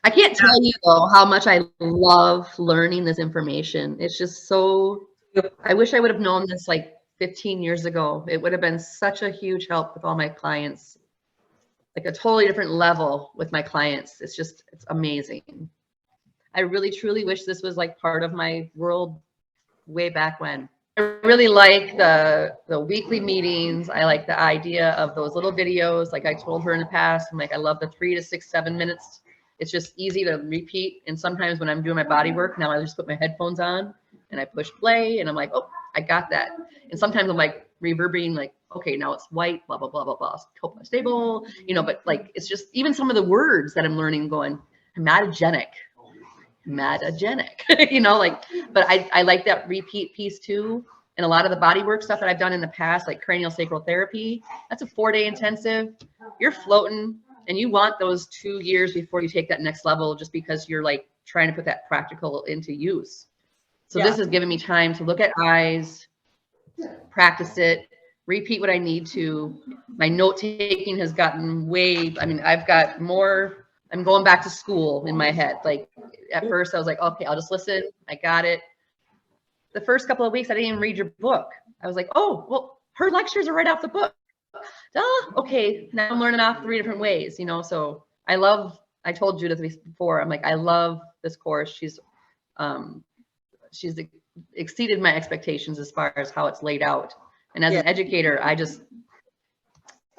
I can't tell you though how much I love learning this information. It's just so, I wish I would have known this like 15 years ago. It would have been such a huge help with all my clients, like a totally different level with my clients. It's just, it's amazing. I really truly wish this was like part of my world way back when. I really like the weekly meetings. I like the idea of those little videos. Like I told her in the past, I'm like, I love the 3 to 6, 7 minutes. It's just easy to repeat. And sometimes when I'm doing my body work, now I just put my headphones on and I push play and I'm like, oh, I got that. And sometimes I'm like reverberating, like, okay, now it's white, blah, blah, blah, blah, blah, stable, you know, but like, it's just even some of the words that I'm learning going, hematogenic, you know, like, but I like that repeat piece too. And a lot of the body work stuff that I've done in the past, like cranial sacral therapy, that's a 4-day intensive. You're floating and you want those 2 years before you take that next level, just because you're like trying to put that practical into use. So this has given me time to look at eyes, practice it, repeat what I need to. My note taking has gotten way, I mean, I've got more, I'm going back to school in my head. Like at first I was like, okay, I'll just listen. I got it. The first couple of weeks, I didn't even read your book. I was like, oh, well, her lectures are right off the book. Okay, now I'm learning off 3 different ways, you know? So I told Judith before, I'm like, I love this course. She's exceeded my expectations as far as how it's laid out. And as an educator,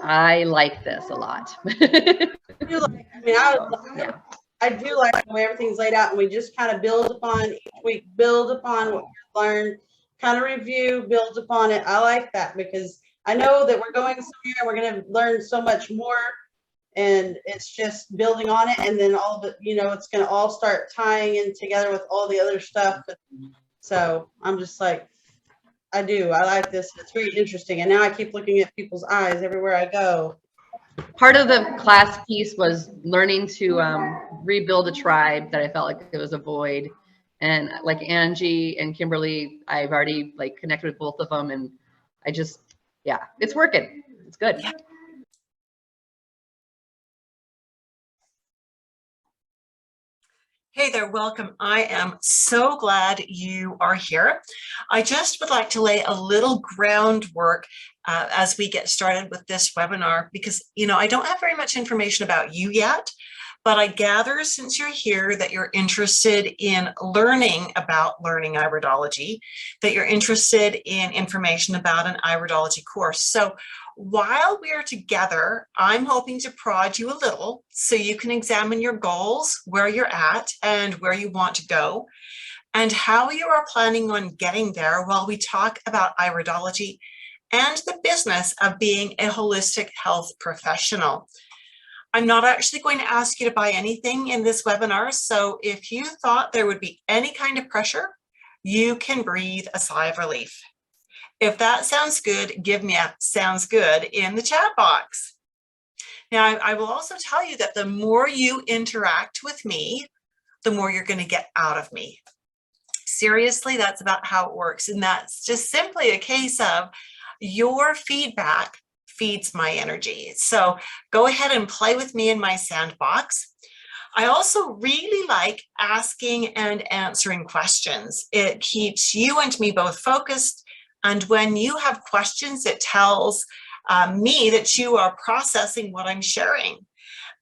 I like this a lot. I do like the way everything's laid out, and we just kind of build upon each week, build upon what you learned, kind of review, build upon it. I like that because I know that we're going somewhere and we're going to learn so much more, and it's just building on it. And then all the, you know, it's going to all start tying in together with all the other stuff. So I'm just like, I like this. It's very interesting. And now I keep looking at people's eyes everywhere I go. Part of the class piece was learning to rebuild a tribe that I felt like it was a void. And like Angie and Kimberly, I've already like connected with both of them. And I just, yeah, it's working. It's good. Yeah. Hey there, welcome. I am so glad you are here. I just would like to lay a little groundwork as we get started with this webinar, because, you know, I don't have very much information about you yet, but I gather since you're here that you're interested in learning about learning iridology, that you're interested in information about an iridology course. So while we are together, I'm hoping to prod you a little so you can examine your goals, where you're at and where you want to go, and how you are planning on getting there while we talk about iridology and the business of being a holistic health professional. I'm not actually going to ask you to buy anything in this webinar, so if you thought there would be any kind of pressure, you can breathe a sigh of relief. If that sounds good, give me a sounds good in the chat box. Now, I will also tell you that the more you interact with me, the more you're going to get out of me. Seriously, that's about how it works. And that's just simply a case of your feedback feeds my energy. So go ahead and play with me in my sandbox. I also really like asking and answering questions. It keeps you and me both focused. And when you have questions, it tells me that you are processing what I'm sharing.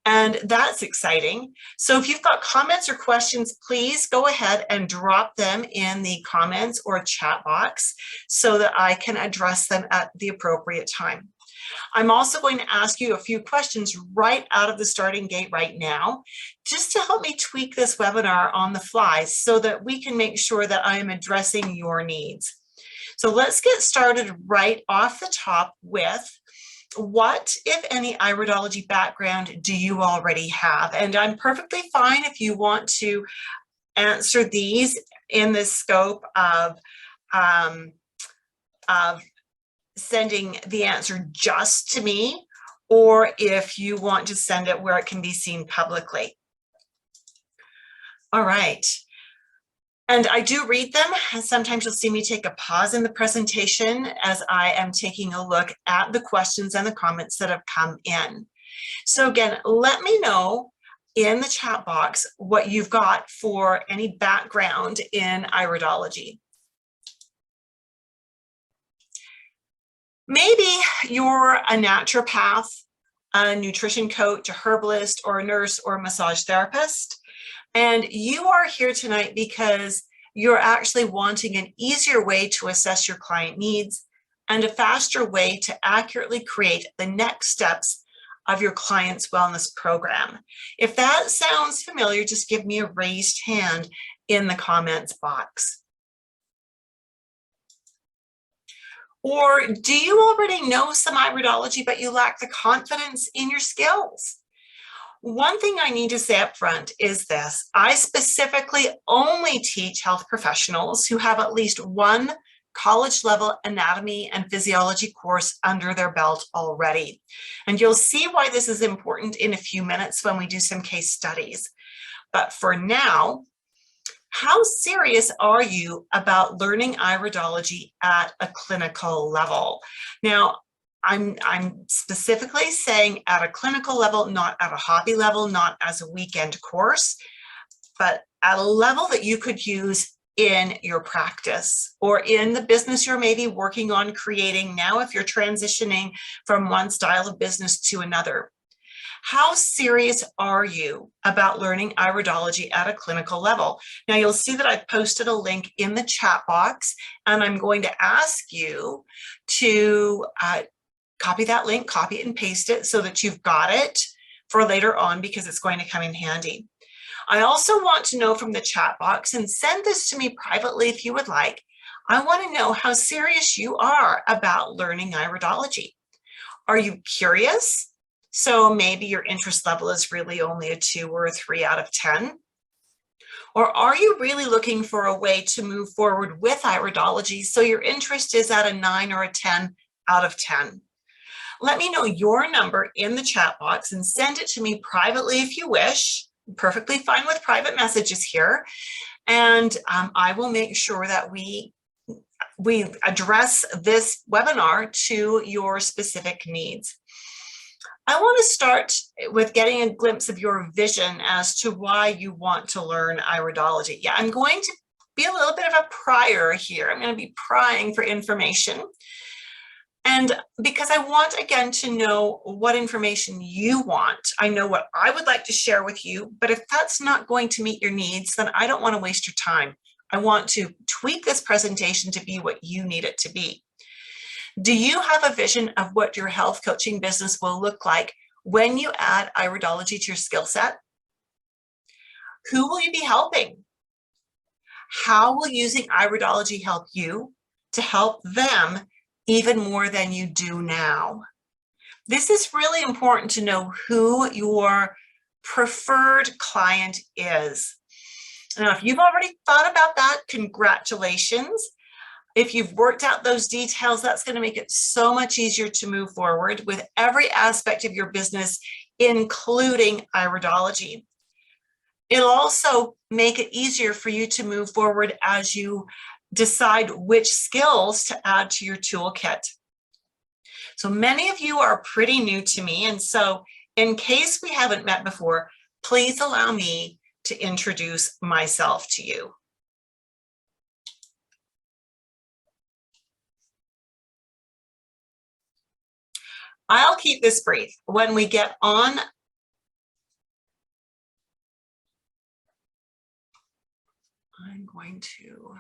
And that's exciting. So if you've got comments or questions, please go ahead and drop them in the comments or chat box so that I can address them at the appropriate time. I'm also going to ask you a few questions right out of the starting gate right now, just to help me tweak this webinar on the fly so that we can make sure that I am addressing your needs. So let's get started right off the top with what, if any, iridology background do you already have? And I'm perfectly fine if you want to answer these in the scope of sending the answer just to me, or if you want to send it where it can be seen publicly. All right. And I do read them. Sometimes you'll see me take a pause in the presentation as I am taking a look at the questions and the comments that have come in. So again, let me know in the chat box what you've got for any background in iridology. Maybe you're a naturopath, a nutrition coach, a herbalist, or a nurse or a massage therapist, and you are here tonight because you're actually wanting an easier way to assess your client needs and a faster way to accurately create the next steps of your client's wellness program. If that sounds familiar, just give me a raised hand in the comments box. Or do you already know some iridology, but you lack the confidence in your skills? One thing I need to say up front is this: I specifically only teach health professionals who have at least one college level anatomy and physiology course under their belt already. And you'll see why this is important in a few minutes when we do some case studies. But for now, how serious are you about learning iridology at a clinical level? Now, I'm specifically saying at a clinical level, not at a hobby level, not as a weekend course, but at a level that you could use in your practice or in the business you're maybe working on creating now if you're transitioning from one style of business to another. How serious are you about learning iridology at a clinical level? Now you'll see that I've posted a link in the chat box, and I'm going to ask you to copy that link, copy it and paste it so that you've got it for later on, because it's going to come in handy. I also want to know from the chat box, and send this to me privately if you would like, I want to know how serious you are about learning iridology. Are you curious? So maybe your interest level is really only a 2 or a 3 out of 10. Or are you really looking for a way to move forward with iridology so your interest is at a 9 or a 10 out of 10? Let me know your number in the chat box and send it to me privately if you wish. I'm perfectly fine with private messages here. And I will make sure that we address this webinar to your specific needs. I want to start with getting a glimpse of your vision as to why you want to learn iridology. Yeah, I'm going to be a little bit of a prior here. I'm going to be prying for information. And because I want, again, to know what information you want. I know what I would like to share with you, but if that's not going to meet your needs, then I don't want to waste your time. I want to tweak this presentation to be what you need it to be. Do you have a vision of what your health coaching business will look like when you add iridology to your skill set? Who will you be helping? How will using iridology help you to help them even more than you do now? This is really important to know who your preferred client is. Now, if you've already thought about that, congratulations. If you've worked out those details, that's going to make it so much easier to move forward with every aspect of your business, including iridology. It'll also make it easier for you to move forward as you decide which skills to add to your toolkit. So many of you are pretty new to me, and so in case we haven't met before, please allow me to introduce myself to you. I'll keep this brief. When we get on, I'm going to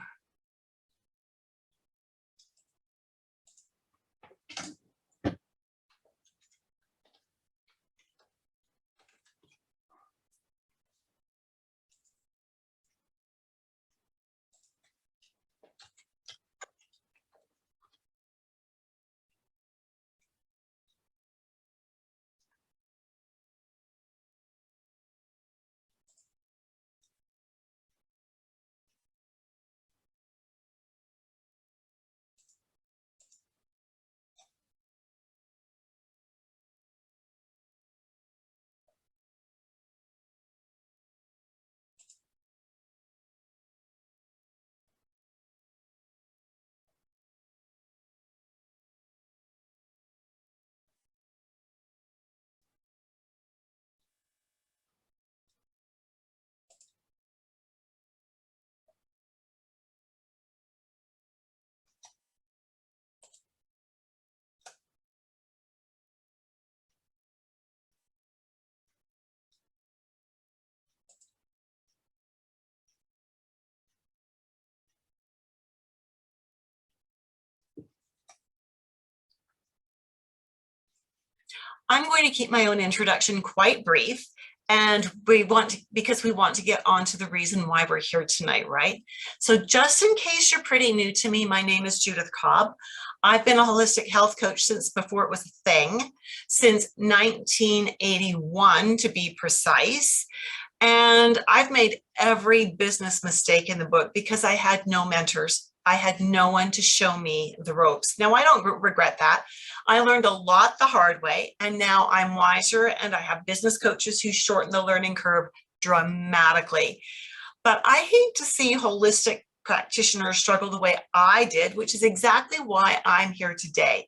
I'm going to keep my own introduction quite brief. And because we want to get on to the reason why we're here tonight, right? So just in case you're pretty new to me, my name is Judith Cobb. I've been a holistic health coach since before it was a thing, since 1981 to be precise. And I've made every business mistake in the book because I had no mentors. I had no one to show me the ropes. Now, I don't regret that. I learned a lot the hard way, and now I'm wiser, and I have business coaches who shorten the learning curve dramatically. But I hate to see holistic practitioners struggle the way I did, which is exactly why I'm here today.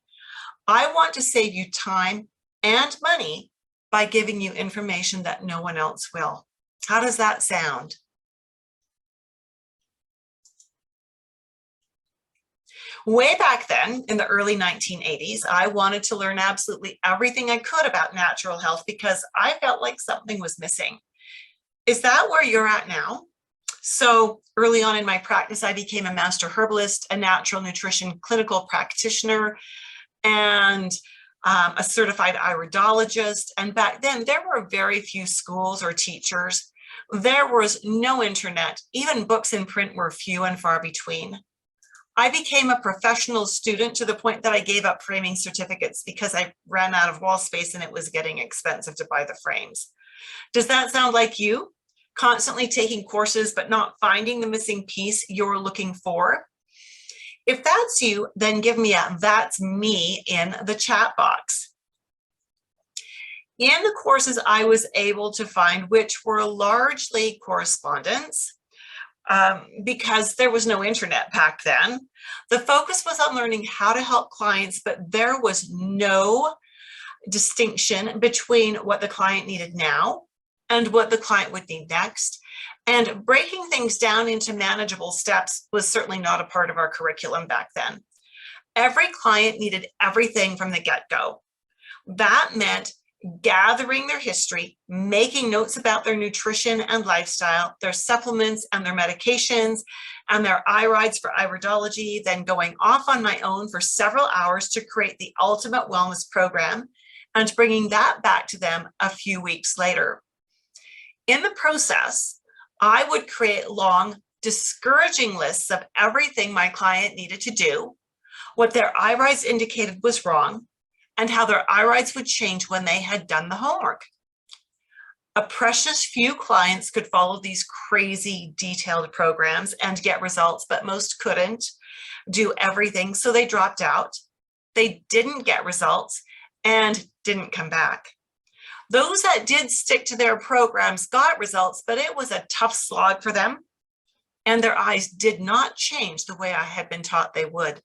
I want to save you time and money by giving you information that no one else will. How does that sound? Way back then, in the early 1980s, I wanted to learn absolutely everything I could about natural health because I felt like something was missing. Is that where you're at now? So early on in my practice, I became a master herbalist, a natural nutrition clinical practitioner, and a certified iridologist. And back then, there were very few schools or teachers. There was no internet. Even books in print were few and far between. I became a professional student to the point that I gave up framing certificates because I ran out of wall space and it was getting expensive to buy the frames. Does that sound like you? Constantly taking courses, but not finding the missing piece you're looking for? If that's you, then give me a "that's me" in the chat box. In the courses I was able to find, which were largely correspondence, because there was no internet back then, the focus was on learning how to help clients, but there was no distinction between what the client needed now and what the client would need next. And breaking things down into manageable steps was certainly not a part of our curriculum back then. Every client needed everything from the get-go. That meant gathering their history, making notes about their nutrition and lifestyle, their supplements and their medications, and their iRides for Iridology, then going off on my own for several hours to create the ultimate wellness program and bringing that back to them a few weeks later. In the process, I would create long, discouraging lists of everything my client needed to do, what their iRides indicated was wrong, and how their iRides would change when they had done the homework. A precious few clients could follow these crazy detailed programs and get results, but most couldn't do everything, so they dropped out. They didn't get results and didn't come back. Those that did stick to their programs got results, but it was a tough slog for them, and their eyes did not change the way I had been taught they would.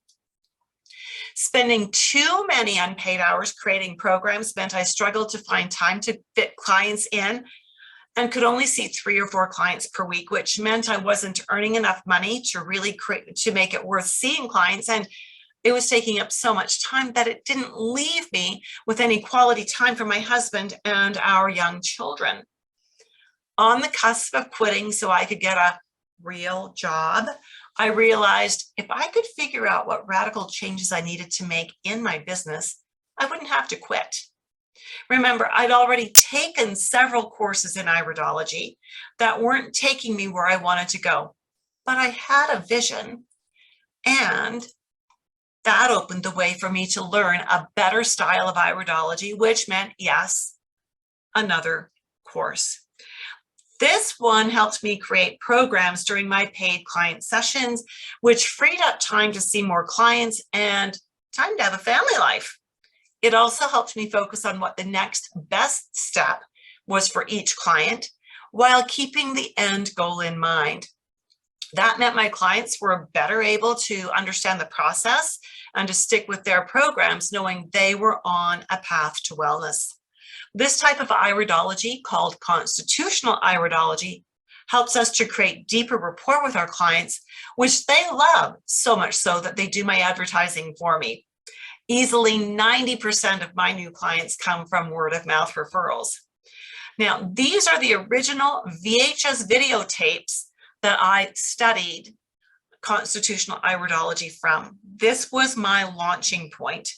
Spending too many unpaid hours creating programs meant I struggled to find time to fit clients in and could only see 3 or 4 clients per week, which meant I wasn't earning enough money to really make it worth seeing clients. And it was taking up so much time that it didn't leave me with any quality time for my husband and our young children. On the cusp of quitting so I could get a real job, I realized if I could figure out what radical changes I needed to make in my business, I wouldn't have to quit. Remember, I'd already taken several courses in Iridology that weren't taking me where I wanted to go, but I had a vision, and that opened the way for me to learn a better style of Iridology, which meant, yes, another course. This one helped me create programs during my paid client sessions, which freed up time to see more clients and time to have a family life. It also helped me focus on what the next best step was for each client while keeping the end goal in mind. That meant my clients were better able to understand the process and to stick with their programs, knowing they were on a path to wellness. This type of Iridology, called constitutional Iridology, helps us to create deeper rapport with our clients, which they love, so much so that they do my advertising for me. Easily 90% of my new clients come from word of mouth referrals. Now, these are the original VHS videotapes that I studied constitutional Iridology from. This was my launching point.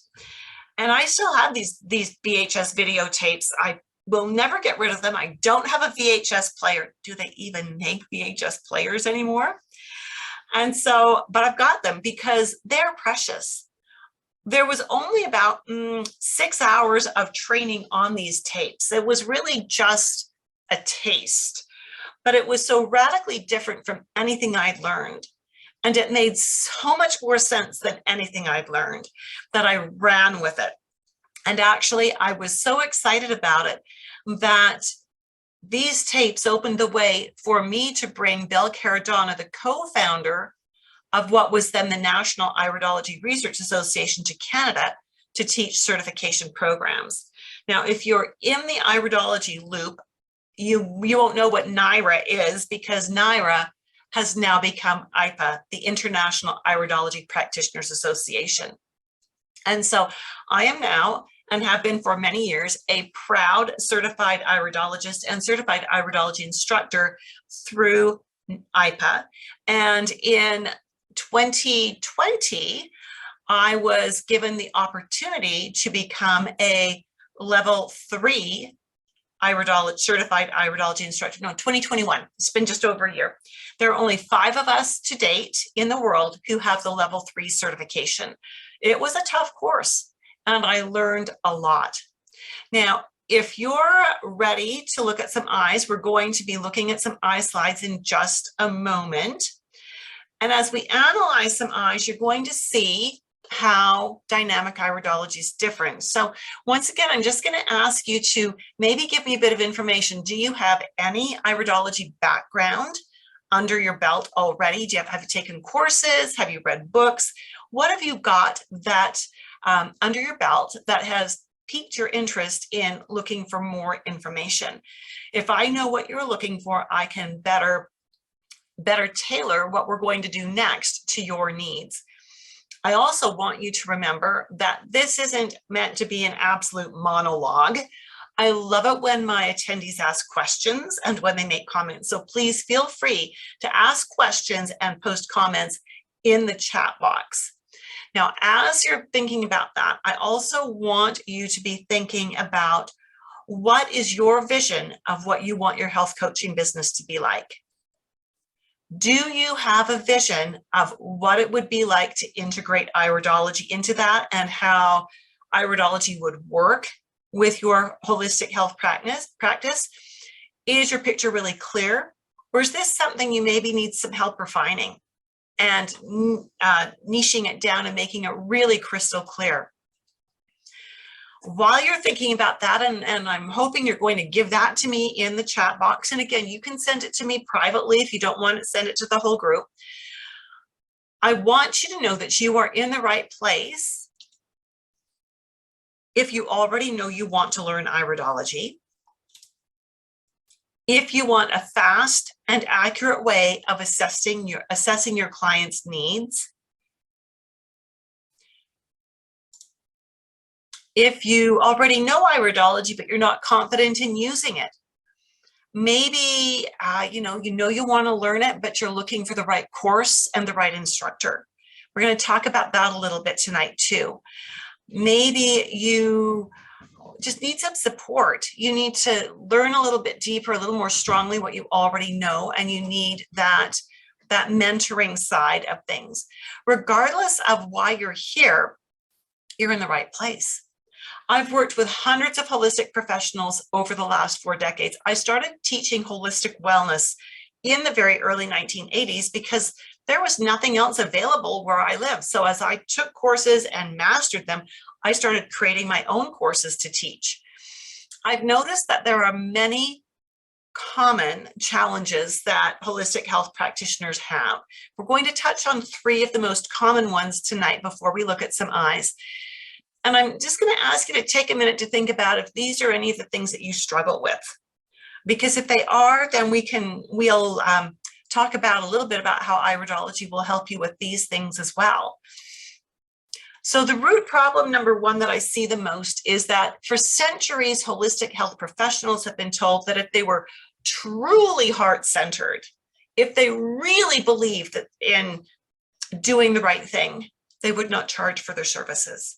And I still have these VHS videotapes. I will never get rid of them. I don't have a VHS player. Do they even make VHS players anymore? And so, but I've got them because they're precious. There was only about 6 hours of training on these tapes. It was really just a taste, but it was so radically different from anything I'd learned. And it made so much more sense than anything I'd learned that I ran with it. And actually, I was so excited about it that these tapes opened the way for me to bring Bill Caradonna, the co-founder of what was then the National Iridology Research Association, to Canada to teach certification programs. Now, if you're in the iridology loop, you won't know what NIRA is, because NIRA has now become IPA, the International Iridology Practitioners Association. And so I am now, and have been for many years, a proud certified iridologist and certified iridology instructor through IPA. And in 2020, I was given the opportunity to become a level 3 certified iridology instructor. No, 2021. It's been just over a year. There are only 5 of us to date in the world who have the level 3 certification. It was a tough course, and I learned a lot. Now, if you're ready to look at some eyes, we're going to be looking at some eye slides in just a moment. And as we analyze some eyes, you're going to see how dynamic iridology is different. So once again, I'm just going to ask you to maybe give me a bit of information. Do you have any iridology background under your belt already? Have you taken courses? Have you read books? What have you got that under your belt that has piqued your interest in looking for more information? If I know what you're looking for, I can better tailor what we're going to do next to your needs. I also want you to remember that this isn't meant to be an absolute monologue. I love it when my attendees ask questions and when they make comments. So please feel free to ask questions and post comments in the chat box. Now, as you're thinking about that, I also want you to be thinking about what is your vision of what you want your health coaching business to be like? Do you have a vision of what it would be like to integrate iridology into that, and how iridology would work with your holistic health practice? Is your picture really clear? Or is this something you maybe need some help refining and niching it down and making it really crystal clear? While you're thinking about that, and I'm hoping you're going to give that to me in the chat box. And again, you can send it to me privately if you don't want to send it to the whole group. I want you to know that you are in the right place if you already know you want to learn iridology. If you want a fast and accurate way of assessing your client's needs. If you already know iridology, but you're not confident in using it. Maybe, you know you want to learn it, but you're looking for the right course and the right instructor. We're going to talk about that a little bit tonight too. Maybe you just need some support. You need to learn a little bit deeper, a little more strongly what you already know, and you need that mentoring side of things. Regardless of why you're here, you're in the right place. I've worked with hundreds of holistic professionals over the last 4 decades. I started teaching holistic wellness in the very early 1980s because there was nothing else available where I live. So as I took courses and mastered them, I started creating my own courses to teach. I've noticed that there are many common challenges that holistic health practitioners have. We're going to touch on 3 of the most common ones tonight before we look at some eyes. And I'm just going to ask you to take a minute to think about if these are any of the things that you struggle with. Because if they are, then we'll talk about a little bit about how iridology will help you with these things as well. So the root problem number 1 that I see the most is that for centuries, holistic health professionals have been told that if they were truly heart-centered, if they really believed that in doing the right thing, they would not charge for their services.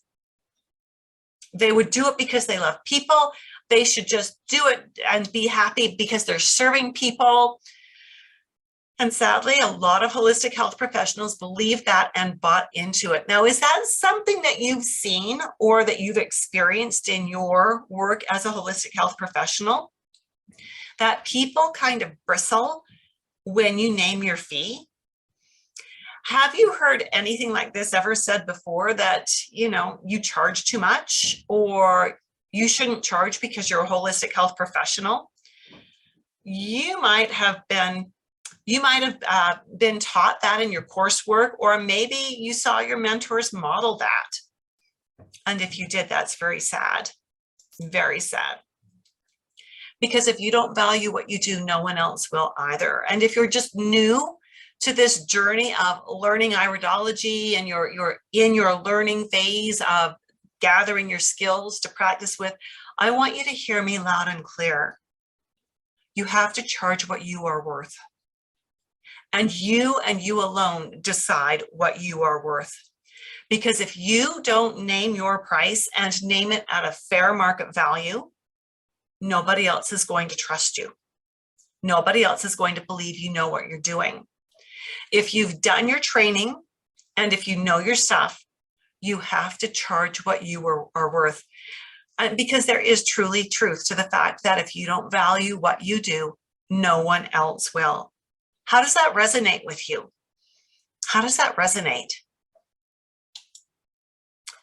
They would do it because they love people. They should just do it and be happy because they're serving people. And sadly, a lot of holistic health professionals believe that and bought into it. Now, is that something that you've seen or that you've experienced in your work as a holistic health professional? That people kind of bristle when you name your fee? Have you heard anything like this ever said before, that, you know, you charge too much or you shouldn't charge because you're a holistic health professional? You might have been taught that in your coursework, or maybe you saw your mentors model that. And if you did, that's very sad, very sad. Because if you don't value what you do, no one else will either. And if you're just new to this journey of learning iridology and you're in your learning phase of gathering your skills to practice with, I want you to hear me loud and clear. You have to charge what you are worth. And you alone decide what you are worth. Because if you don't name your price and name it at a fair market value, nobody else is going to trust you. Nobody else is going to believe you know what you're doing. If you've done your training and if you know your stuff, you have to charge what you are worth. And because there is truly truth to the fact that if you don't value what you do, no one else will. How does that resonate with you? How does that resonate?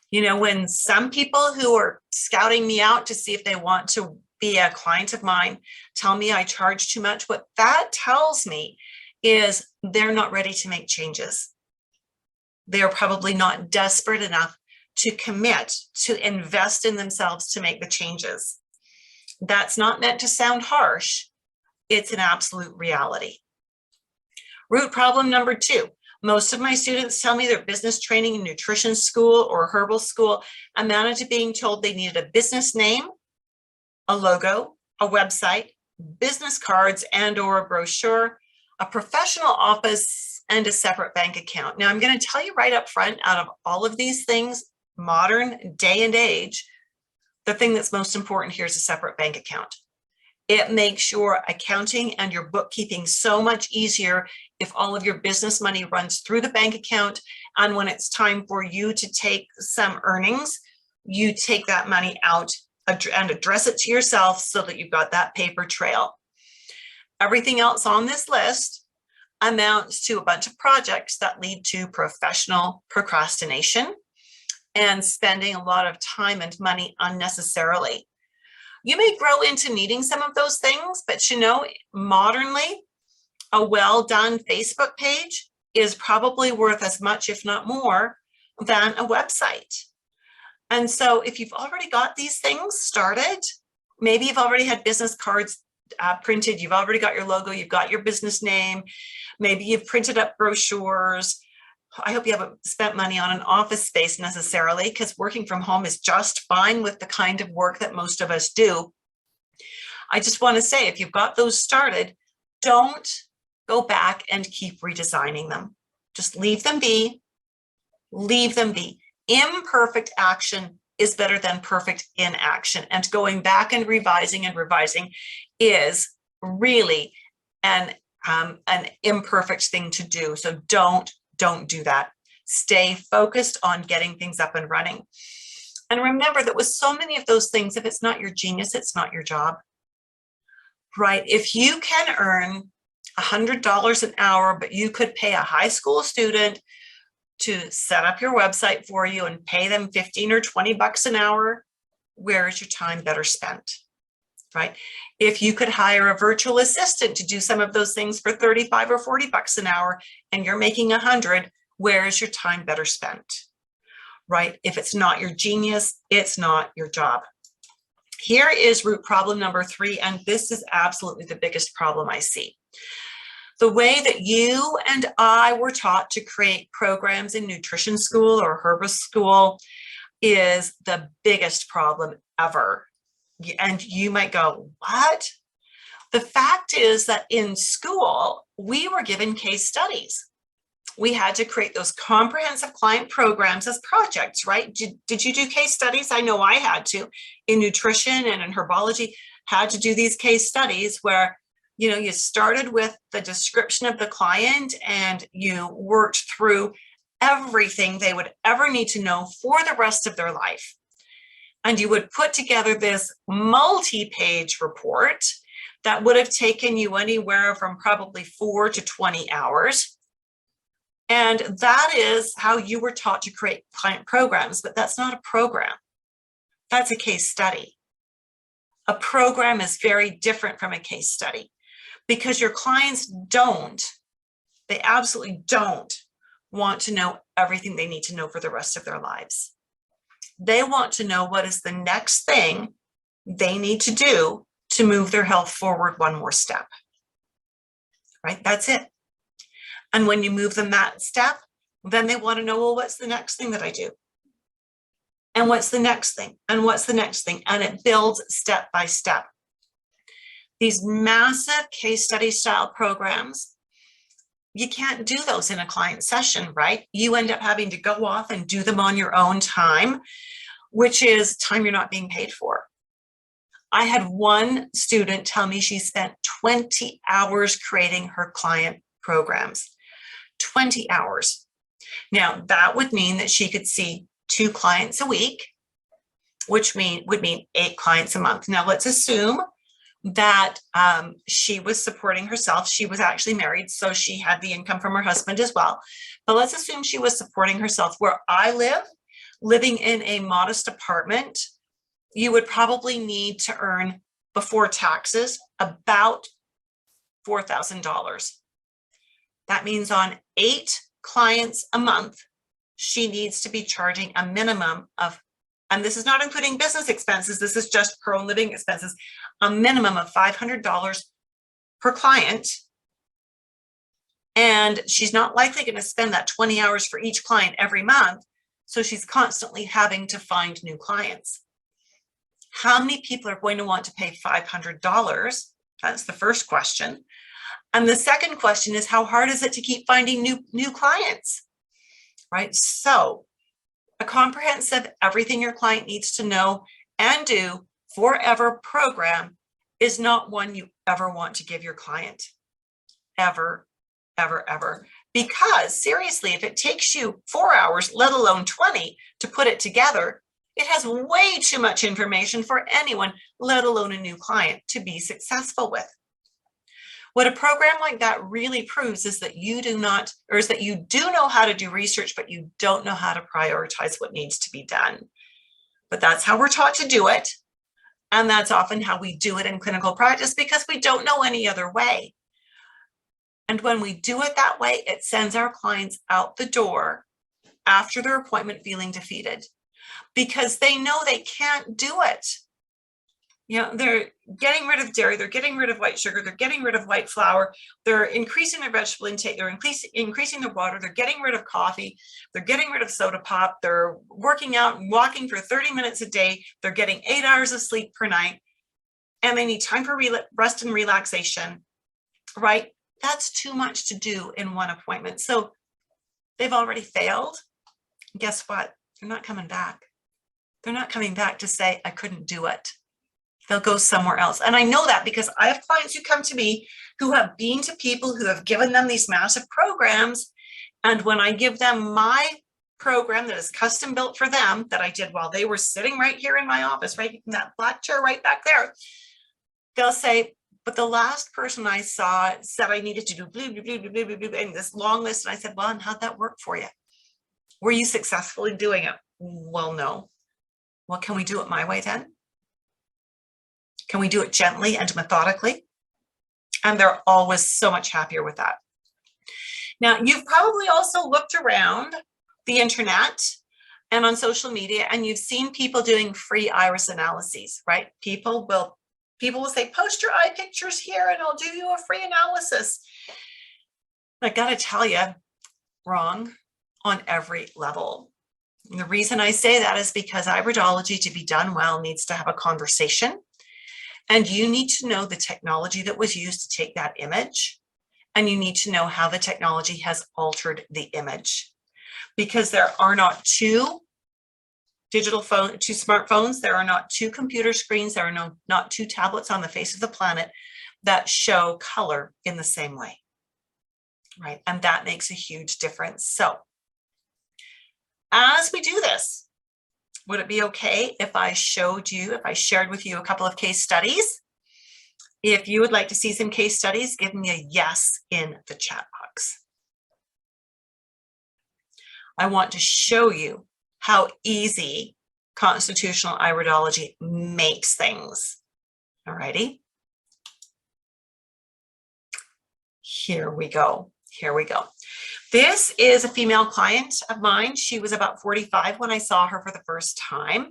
You know, when some people who are scouting me out to see if they want to be a client of mine tell me I charge too much, what that tells me is they're not ready to make changes. They're probably not desperate enough to commit, to invest in themselves to make the changes. That's not meant to sound harsh. It's an absolute reality. Root problem number 2. Most of my students tell me their business training in nutrition school or herbal school amounted to being told they needed a business name, a logo, a website, business cards and or a brochure, a professional office, and a separate bank account. Now, I'm going to tell you right up front, out of all of these things, modern day and age, the thing that's most important here is a separate bank account. It makes your accounting and your bookkeeping so much easier if all of your business money runs through the bank account. And when it's time for you to take some earnings, you take that money out and address it to yourself so that you've got that paper trail. Everything else on this list amounts to a bunch of projects that lead to professional procrastination and spending a lot of time and money unnecessarily. You may grow into needing some of those things, but you know, modernly, a well done Facebook page is probably worth as much, if not more, than a website. And so if you've already got these things started, maybe you've already had business cards printed, you've already got your logo, you've got your business name, maybe you've printed up brochures. I hope you haven't spent money on an office space necessarily, because working from home is just fine with the kind of work that most of us do. I just want to say, if you've got those started, don't go back and keep redesigning them. Just leave them be. Leave them be. Imperfect action is better than perfect inaction. And going back and revising is really an imperfect thing to do. So don't do that. Stay focused on getting things up and running. And remember that with so many of those things, if it's not your genius, it's not your job, right? If you can earn $100 an hour, but you could pay a high school student to set up your website for you and pay them 15 or 20 bucks an hour, where is your time better spent, right? If you could hire a virtual assistant to do some of those things for 35 or 40 bucks an hour and you're making 100, where is your time better spent, right? If it's not your genius, it's not your job. Here is root problem number 3, and this is absolutely the biggest problem I see. The way that you and I were taught to create programs in nutrition school or herbal school is the biggest problem ever. And you might go, what? The fact is that in school, we were given case studies. we had to create those comprehensive client programs as projects, right? Did you do case studies? I know I had to in nutrition and in herbology, had to do these case studies where, you know, you started with the description of the client and you worked through everything they would ever need to know for the rest of their life. And you would put together this multi-page report that would have taken you anywhere from probably 4 to 20 hours. And that is how you were taught to create client programs, but that's not a program. That's a case study. A program is very different from a case study because your clients they absolutely don't want to know everything they need to know for the rest of their lives. They want to know what is the next thing they need to do to move their health forward one more step, right? That's it. And when you move them that step, then they want to know, well, what's the next thing that I do? And what's the next thing? And what's the next thing? And it builds step by step. These massive case study style programs, you can't do those in a client session, right? You end up having to go off and do them on your own time, which is time you're not being paid for. I had one student tell me she spent 20 hours creating her client programs. 20 hours. Now, that would mean that she could see 2 clients a week, which would mean 8 clients a month. Now, let's assume that she was supporting herself. She was actually married, so she had the income from her husband as well. But let's assume she was supporting herself. Where I live, living in a modest apartment, you would probably need to earn before taxes about $4,000. That means on 8 clients a month, she needs to be charging a minimum of, and this is not including business expenses, this is just her own living expenses, a minimum of $500 per client. And she's not likely going to spend that 20 hours for each client every month. So she's constantly having to find new clients. How many people are going to want to pay $500? That's the first question. And the second question is, how hard is it to keep finding new clients, right? So a comprehensive everything your client needs to know and do forever program is not one you ever want to give your client, ever, ever, ever. Because seriously, if it takes you 4 hours, let alone 20, to put it together, it has way too much information for anyone, let alone a new client, to be successful with. What a program like that really proves is that you do know how to do research, but you don't know how to prioritize what needs to be done. But that's how we're taught to do it. And that's often how we do it in clinical practice because we don't know any other way. And when we do it that way, it sends our clients out the door after their appointment feeling defeated because they know they can't do it. You know, they're getting rid of dairy, they're getting rid of white sugar, they're getting rid of white flour, they're increasing their vegetable intake, they're increasing their water, they're getting rid of coffee, they're getting rid of soda pop, they're working out and walking for 30 minutes a day, they're getting 8 hours of sleep per night, and they need time for rest and relaxation, right? That's too much to do in one appointment. So they've already failed. Guess what? They're not coming back. They're not coming back to say, I couldn't do it. They'll go somewhere else. And I know that because I have clients who come to me who have been to people who have given them these massive programs. And when I give them my program that is custom built for them, that I did while they were sitting right here in my office, right in that black chair right back there, they'll say, but the last person I saw said I needed to do blah, blah, blah, blah, blah, blah, and this long list. And I said, well, and how'd that work for you? Were you successful in doing it? Well, no. Well, can we do it my way then? Can we do it gently and methodically? And they're always so much happier with that. Now, you've probably also looked around the internet and on social media, and you've seen people doing free iris analyses, right? People will say, post your eye pictures here and I'll do you a free analysis. I gotta tell you, wrong on every level. And the reason I say that is because iridology, to be done well, needs to have a conversation. And you need to know the technology that was used to take that image and you need to know how the technology has altered the image, because there are not two smartphones, there are not two computer screens, there are not two tablets on the face of the planet that show color in the same way, right? And that makes a huge difference. So as we do this, would it be okay if I shared with you a couple of case studies? If you would like to see some case studies, give me a yes in the chat box. I want to show you how easy constitutional iridology makes things. All righty. Here we go. Here we go. This is a female client of mine. She was about 45 when I saw her for the first time.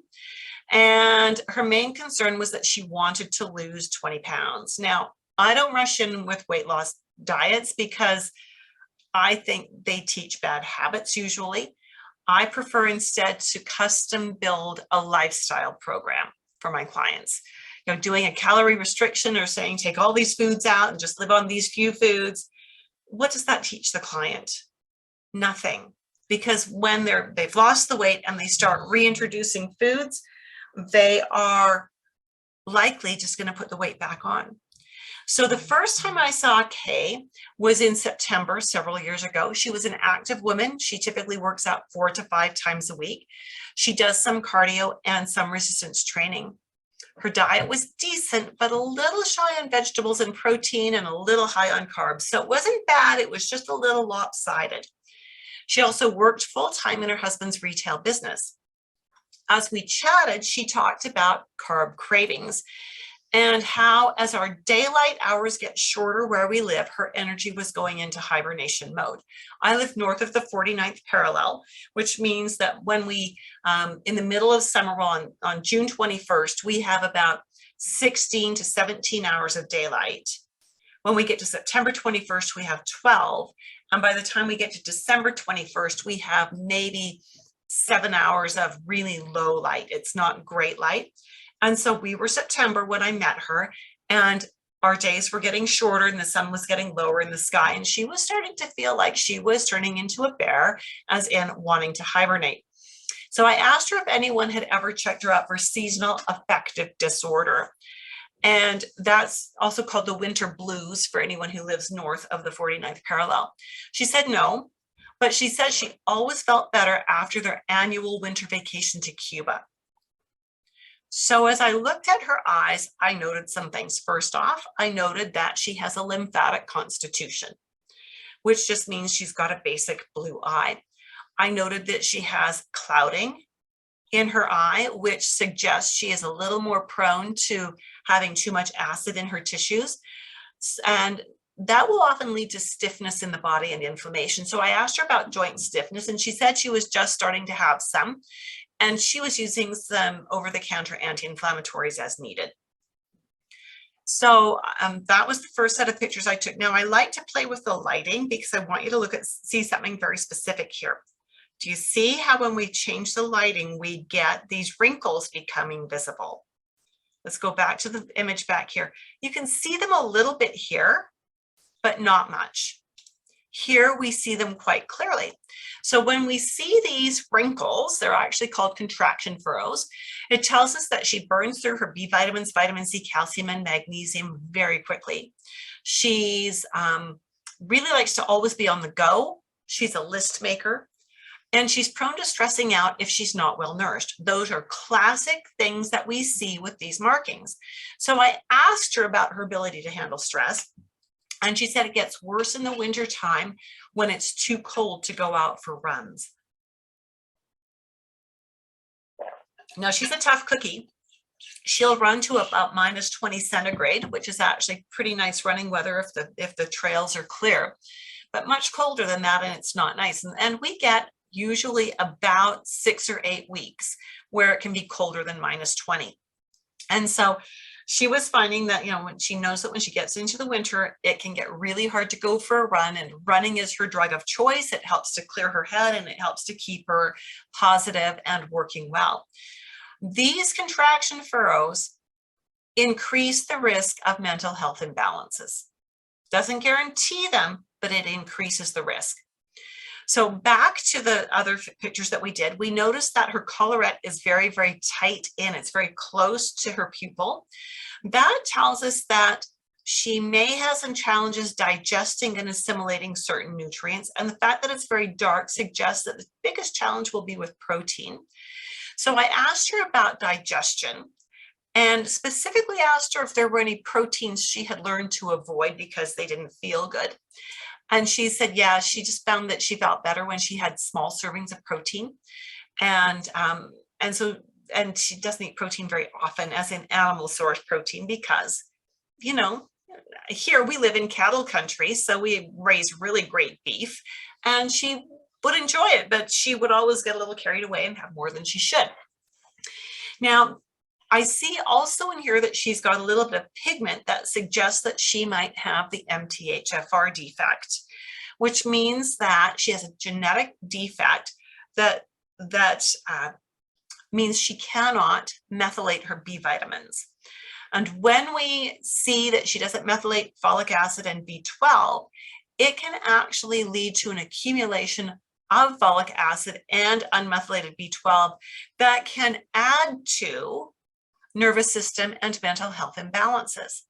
And her main concern was that she wanted to lose 20 pounds. Now, I don't rush in with weight loss diets because I think they teach bad habits usually. I prefer instead to custom build a lifestyle program for my clients. You know, doing a calorie restriction or saying take all these foods out and just live on these few foods. What does that teach the client? Nothing. Because when they've lost the weight and they start reintroducing foods, they are likely just going to put the weight back on. So the first time I saw Kay was in September several years ago. She was an active woman. She typically works out 4 to 5 times a week. She does some cardio and some resistance training. Her diet was decent, but a little shy on vegetables and protein and a little high on carbs. So it wasn't bad. It was just a little lopsided. She also worked full-time in her husband's retail business. As we chatted, she talked about carb cravings and how as our daylight hours get shorter where we live, her energy was going into hibernation mode. I live north of the 49th parallel, which means that when we, in the middle of summer on June 21st, we have about 16 to 17 hours of daylight. When we get to September 21st, we have 12. And by the time we get to December 21st, we have maybe 7 hours of really low light. It's not great light. And so we were September when I met her, and our days were getting shorter and the sun was getting lower in the sky. And she was starting to feel like she was turning into a bear, as in wanting to hibernate. So I asked her if anyone had ever checked her out for seasonal affective disorder. And that's also called the winter blues for anyone who lives north of the 49th parallel. She said no, but she said she always felt better after their annual winter vacation to Cuba. So as I looked at her eyes, I noted some things. First off, I noted that she has a lymphatic constitution, which just means she's got a basic blue eye. I noted that she has clouding in her eye, which suggests she is a little more prone to having too much acid in her tissues. And that will often lead to stiffness in the body and inflammation. So I asked her about joint stiffness, and she said she was just starting to have some. And she was using some over-the-counter anti-inflammatories as needed. So that was the first set of pictures I took. Now I like to play with the lighting because I want you to see something very specific here. Do you see how when we change the lighting, we get these wrinkles becoming visible? Let's go back to the image back here. You can see them a little bit here, but not much. Here we see them quite clearly. So when we see these wrinkles, they're actually called contraction furrows. It tells us that she burns through her B vitamins, vitamin C, calcium, and magnesium very quickly. She's really likes to always be on the go. She's a list maker. And she's prone to stressing out if she's not well nourished. Those are classic things that we see with these markings. So I asked her about her ability to handle stress. And she said it gets worse in the winter time when it's too cold to go out for runs. Now she's a tough cookie. She'll run to about -20 centigrade, which is actually pretty nice running weather if the trails are clear, but much colder than that, and it's not nice. And we get usually about 6 or 8 weeks where it can be colder than -20. And so she was finding that, you know, when she knows that when she gets into the winter, it can get really hard to go for a run, and running is her drug of choice. It helps to clear her head and it helps to keep her positive and working well. These contraction furrows increase the risk of mental health imbalances. Doesn't guarantee them, but it increases the risk. So back to the other pictures that we did, we noticed that her collarette is very, very tight in. It's very close to her pupil. That tells us that she may have some challenges digesting and assimilating certain nutrients. And the fact that it's very dark suggests that the biggest challenge will be with protein. So I asked her about digestion and specifically asked her if there were any proteins she had learned to avoid because they didn't feel good. And she said, yeah, she just found that she felt better when she had small servings of protein. And she doesn't eat protein very often, as in animal source protein, because, you know, here we live in cattle country, so we raise really great beef, and she would enjoy it, but she would always get a little carried away and have more than she should. Now, I see also in here that she's got a little bit of pigment that suggests that she might have the MTHFR defect, which means that she has a genetic defect that means she cannot methylate her B vitamins. And when we see that she doesn't methylate folic acid and B12, it can actually lead to an accumulation of folic acid and unmethylated B12 that can add to nervous system and mental health imbalances.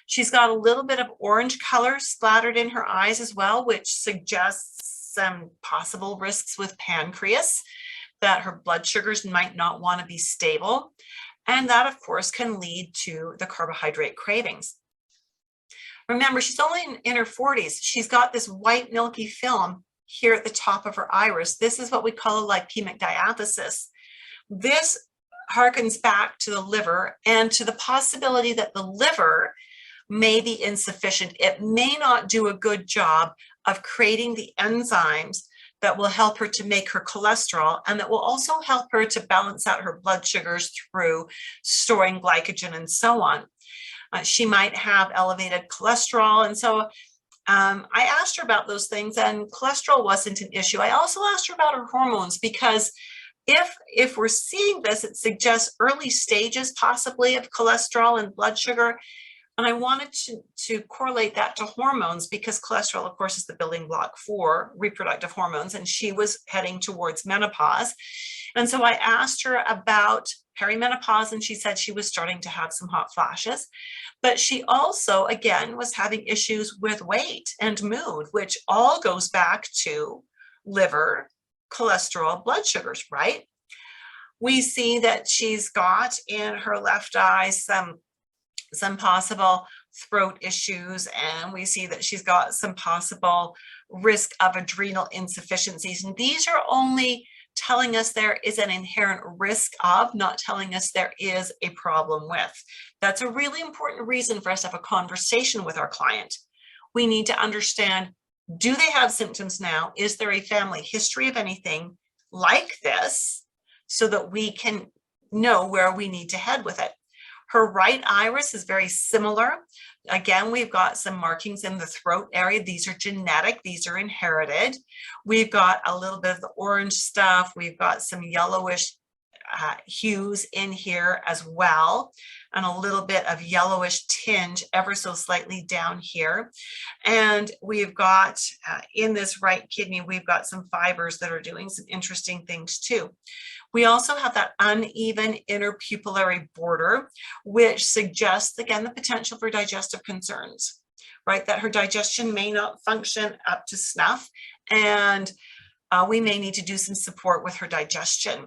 She's got a little bit of orange color splattered in her eyes as well, which suggests some possible risks with pancreas, that her blood sugars might not want to be stable. And that, of course, can lead to the carbohydrate cravings. Remember, she's only in her 40s. She's got this white milky film here at the top of her iris. This is what we call a lipemic diathesis. This harkens back to the liver and to the possibility that the liver may be insufficient. It may not do a good job of creating the enzymes that will help her to make her cholesterol, and that will also help her to balance out her blood sugars through storing glycogen and so on. She might have elevated cholesterol, and so I asked her about those things, and cholesterol wasn't an issue. I also asked her about her hormones, because if we're seeing this, it suggests early stages possibly of cholesterol and blood sugar. And I wanted to correlate that to hormones, because cholesterol, of course, is the building block for reproductive hormones, and she was heading towards menopause. And so I asked her about perimenopause, and she said she was starting to have some hot flashes. But she also, again, was having issues with weight and mood, which all goes back to liver, cholesterol, blood sugars, right? We see that she's got in her left eye some possible throat issues, and we see that she's got some possible risk of adrenal insufficiencies. And these are only telling us there is an inherent risk of, not telling us there is a problem with. That's a really important reason for us to have a conversation with our client. We need to understand, do they have symptoms now? Is there a family history of anything like this, so that we can know where we need to head with it? Her right iris is very similar. Again, we've got some markings in the throat area. These are genetic, these are inherited. We've got a little bit of the orange stuff. We've got some yellowish hues in here as well, and a little bit of yellowish tinge ever so slightly down here. And we've got in this right kidney, we've got some fibers that are doing some interesting things too. We also have that uneven interpupillary border, which suggests, again, the potential for digestive concerns, right? That her digestion may not function up to snuff, and we may need to do some support with her digestion.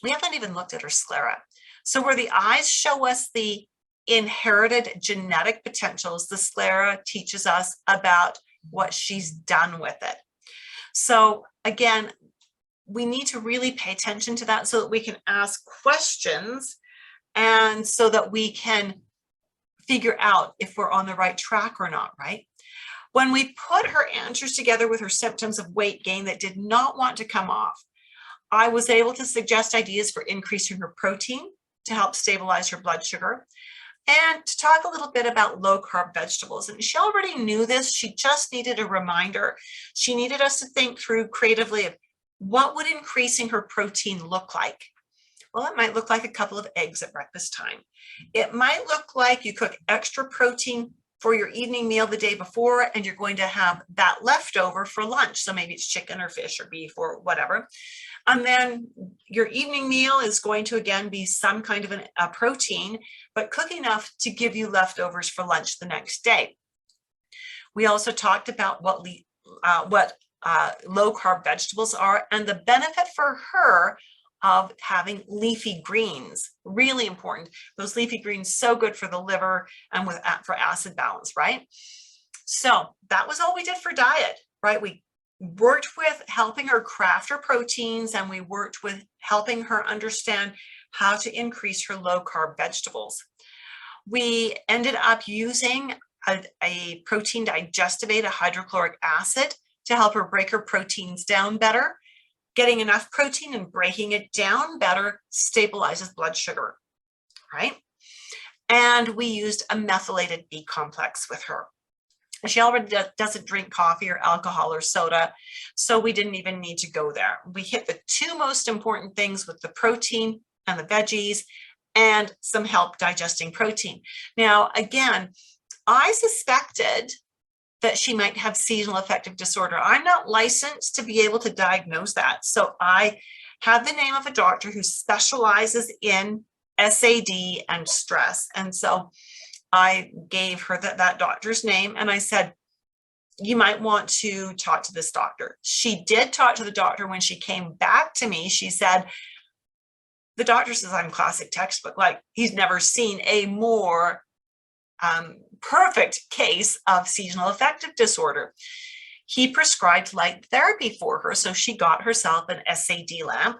We haven't even looked at her sclera. So where the eyes show us the inherited genetic potentials, the sclera teaches us about what she's done with it. So again, we need to really pay attention to that so that we can ask questions, and so that we can figure out if we're on the right track or not, right? When we put her answers together with her symptoms of weight gain that did not want to come off, I was able to suggest ideas for increasing her protein to help stabilize her blood sugar, and to talk a little bit about low carb vegetables. And she already knew this, she just needed a reminder. She needed us to think through creatively of what would increasing her protein look like. Well, it might look like a couple of eggs at breakfast time. It might look like you cook extra protein for your evening meal the day before, and you're going to have that leftover for lunch. So maybe it's chicken or fish or beef or whatever. And then your evening meal is going to, again, be some kind of a protein, but cook enough to give you leftovers for lunch the next day. We also talked about what low carb vegetables are and the benefit for her of having leafy greens. Really important. Those leafy greens, so good for the liver and for acid balance, right? So that was all we did for diet, right? We worked with helping her craft her proteins, and we worked with helping her understand how to increase her low carb vegetables. We ended up using a protein digestivate, a hydrochloric acid, to help her break her proteins down better. Getting enough protein and breaking it down better stabilizes blood sugar, right? And we used a methylated B complex with her. She already doesn't drink coffee or alcohol or soda, so we didn't even need to go there. We hit the two most important things with the protein and the veggies and some help digesting protein. Now, again, I suspected that she might have seasonal affective disorder. I'm not licensed to be able to diagnose that. So I have the name of a doctor who specializes in SAD and stress. And so I gave her that doctor's name, and I said, you might want to talk to this doctor. She did talk to the doctor. When she came back to me, she said, the doctor says I'm classic textbook. Like, he's never seen a more perfect case of seasonal affective disorder. He prescribed light therapy for her. So she got herself an SAD lamp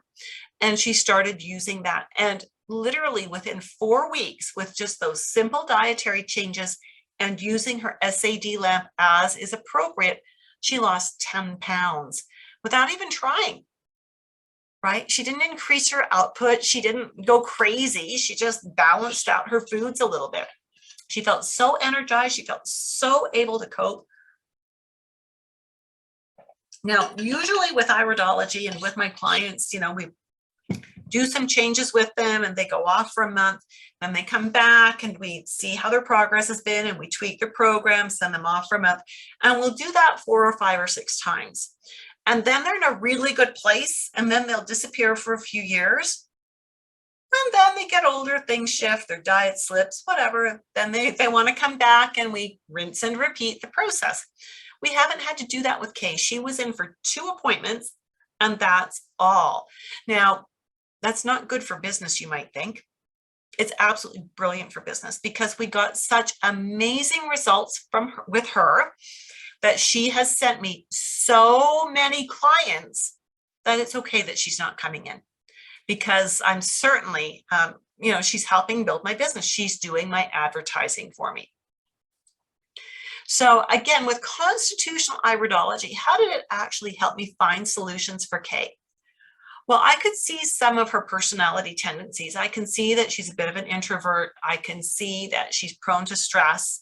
and she started using that. And literally within 4 weeks, with just those simple dietary changes and using her SAD lamp as is appropriate, she lost 10 pounds without even trying, right? She didn't increase her output. She didn't go crazy. She just balanced out her foods a little bit. She felt so energized. She felt so able to cope. Now, usually with iridology and with my clients, we do some changes with them and they go off for a month. Then they come back and we see how their progress has been and we tweak their program, send them off for a month. And we'll do that 4 or 5 or 6 times. And then they're in a really good place, and then they'll disappear for a few years. And then they get older, things shift, their diet slips, whatever. Then they want to come back and we rinse and repeat the process. We haven't had to do that with Kay. She was in for 2 appointments and that's all. Now, that's not good for business, you might think. It's absolutely brilliant for business because we got such amazing results with her that she has sent me so many clients that it's okay that she's not coming in. Because I'm certainly, she's helping build my business. She's doing my advertising for me. So again, with constitutional iridology, how did it actually help me find solutions for Kay? Well, I could see some of her personality tendencies. I can see that she's a bit of an introvert. I can see that she's prone to stress.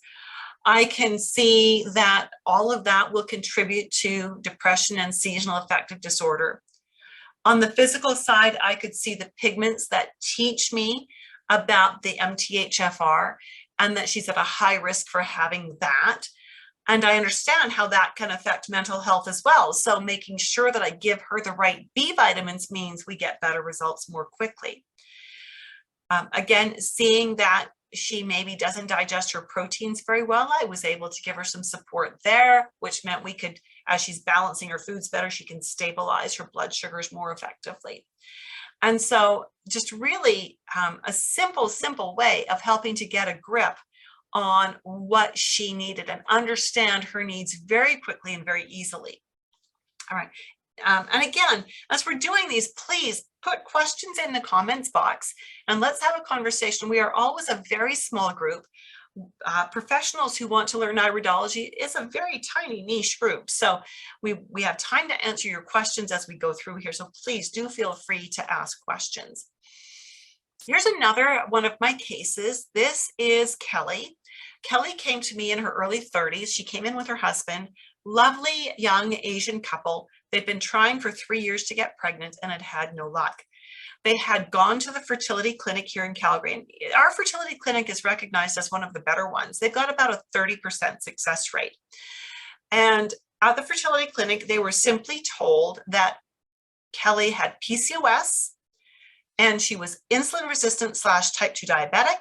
I can see that all of that will contribute to depression and seasonal affective disorder. On the physical side, I could see the pigments that teach me about the MTHFR and that she's at a high risk for having that. And I understand how that can affect mental health as well. So making sure that I give her the right B vitamins means we get better results more quickly. Again, seeing that she maybe doesn't digest her proteins very well, I was able to give her some support there, which meant we could, as she's balancing her foods better, she can stabilize her blood sugars more effectively. And so just really a simple way of helping to get a grip on what she needed and understand her needs very quickly and very easily. All right. And again, as we're doing these, please put questions in the comments box and let's have a conversation. We are always a very small group. Professionals who want to learn iridology is a very tiny niche group. So we have time to answer your questions as we go through here. So please do feel free to ask questions. Here's another one of my cases. This is Kelly. Kelly came to me in her early 30s. She came in with her husband, lovely young Asian couple. They'd been trying for 3 years to get pregnant and had had no luck. They had gone to the fertility clinic here in Calgary. And our fertility clinic is recognized as one of the better ones. They've got about a 30% success rate. And at the fertility clinic, they were simply told that Kelly had PCOS and she was insulin resistant / type 2 diabetic.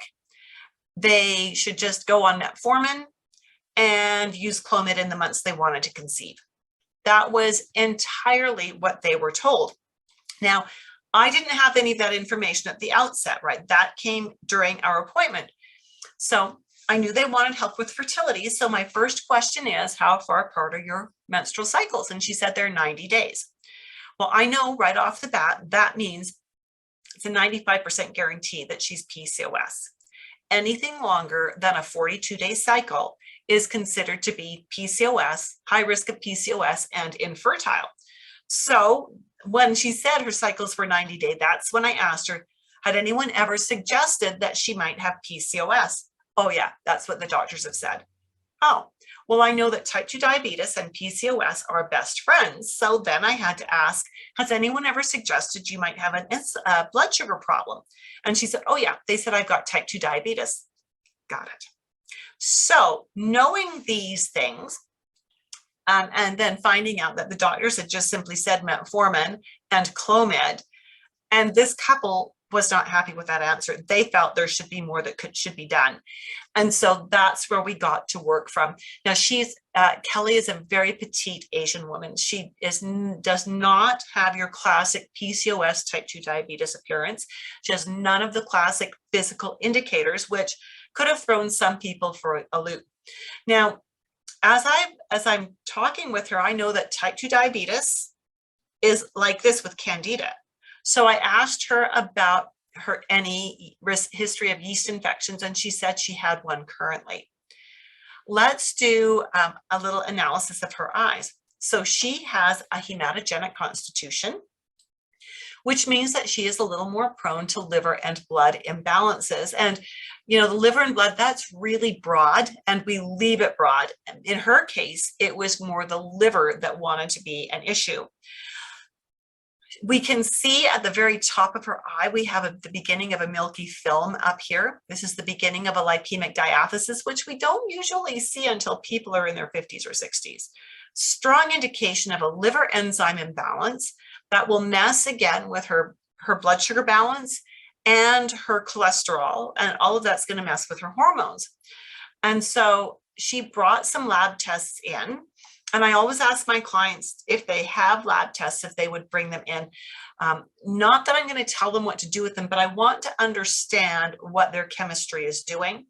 They should just go on metformin and use Clomid in the months they wanted to conceive. That was entirely what they were told. Now, I didn't have any of that information at the outset, right? That came during our appointment. So I knew they wanted help with fertility. So my first question is, how far apart are your menstrual cycles? And she said they're 90 days. Well, I know right off the bat, that means it's a 95% guarantee that she's PCOS. Anything longer than a 42-day cycle is considered to be PCOS, high risk of PCOS, and infertile. So when she said her cycles were 90-day, that's when I asked her, had anyone ever suggested that she might have PCOS? Oh yeah, that's what the doctors have said. Oh, well, I know that type 2 diabetes and PCOS are best friends. So then I had to ask, has anyone ever suggested you might have a blood sugar problem? And she said, oh yeah, they said I've got type 2 diabetes. Got it. So knowing these things, and then finding out that the doctors had just simply said metformin and Clomid, and this couple was not happy with that answer. They felt there should be more that should be done. And so that's where we got to work from. Now Kelly is a very petite Asian woman. She does not have your classic PCOS type 2 diabetes appearance. She has none of the classic physical indicators, which could have thrown some people for a loop. Now, as I'm talking with her, I know that type 2 diabetes is like this with Candida. So I asked her about any history of yeast infections, and she said she had one currently. Let's do a little analysis of her eyes. So she has a hematogenic constitution, which means that she is a little more prone to liver and blood imbalances. And, you know, the liver and blood, that's really broad, and we leave it broad. In her case, it was more the liver that wanted to be an issue. We can see at the very top of her eye, we have the beginning of a milky film up here. This is the beginning of a lipemic diathesis, which we don't usually see until people are in their 50s or 60s. Strong indication of a liver enzyme imbalance that will mess again with her blood sugar balance and her cholesterol, and all of that's going to mess with her hormones. And so she brought some lab tests in. And I always ask my clients if they have lab tests, if they would bring them in. Not that I'm going to tell them what to do with them, but I want to understand what their chemistry is doing.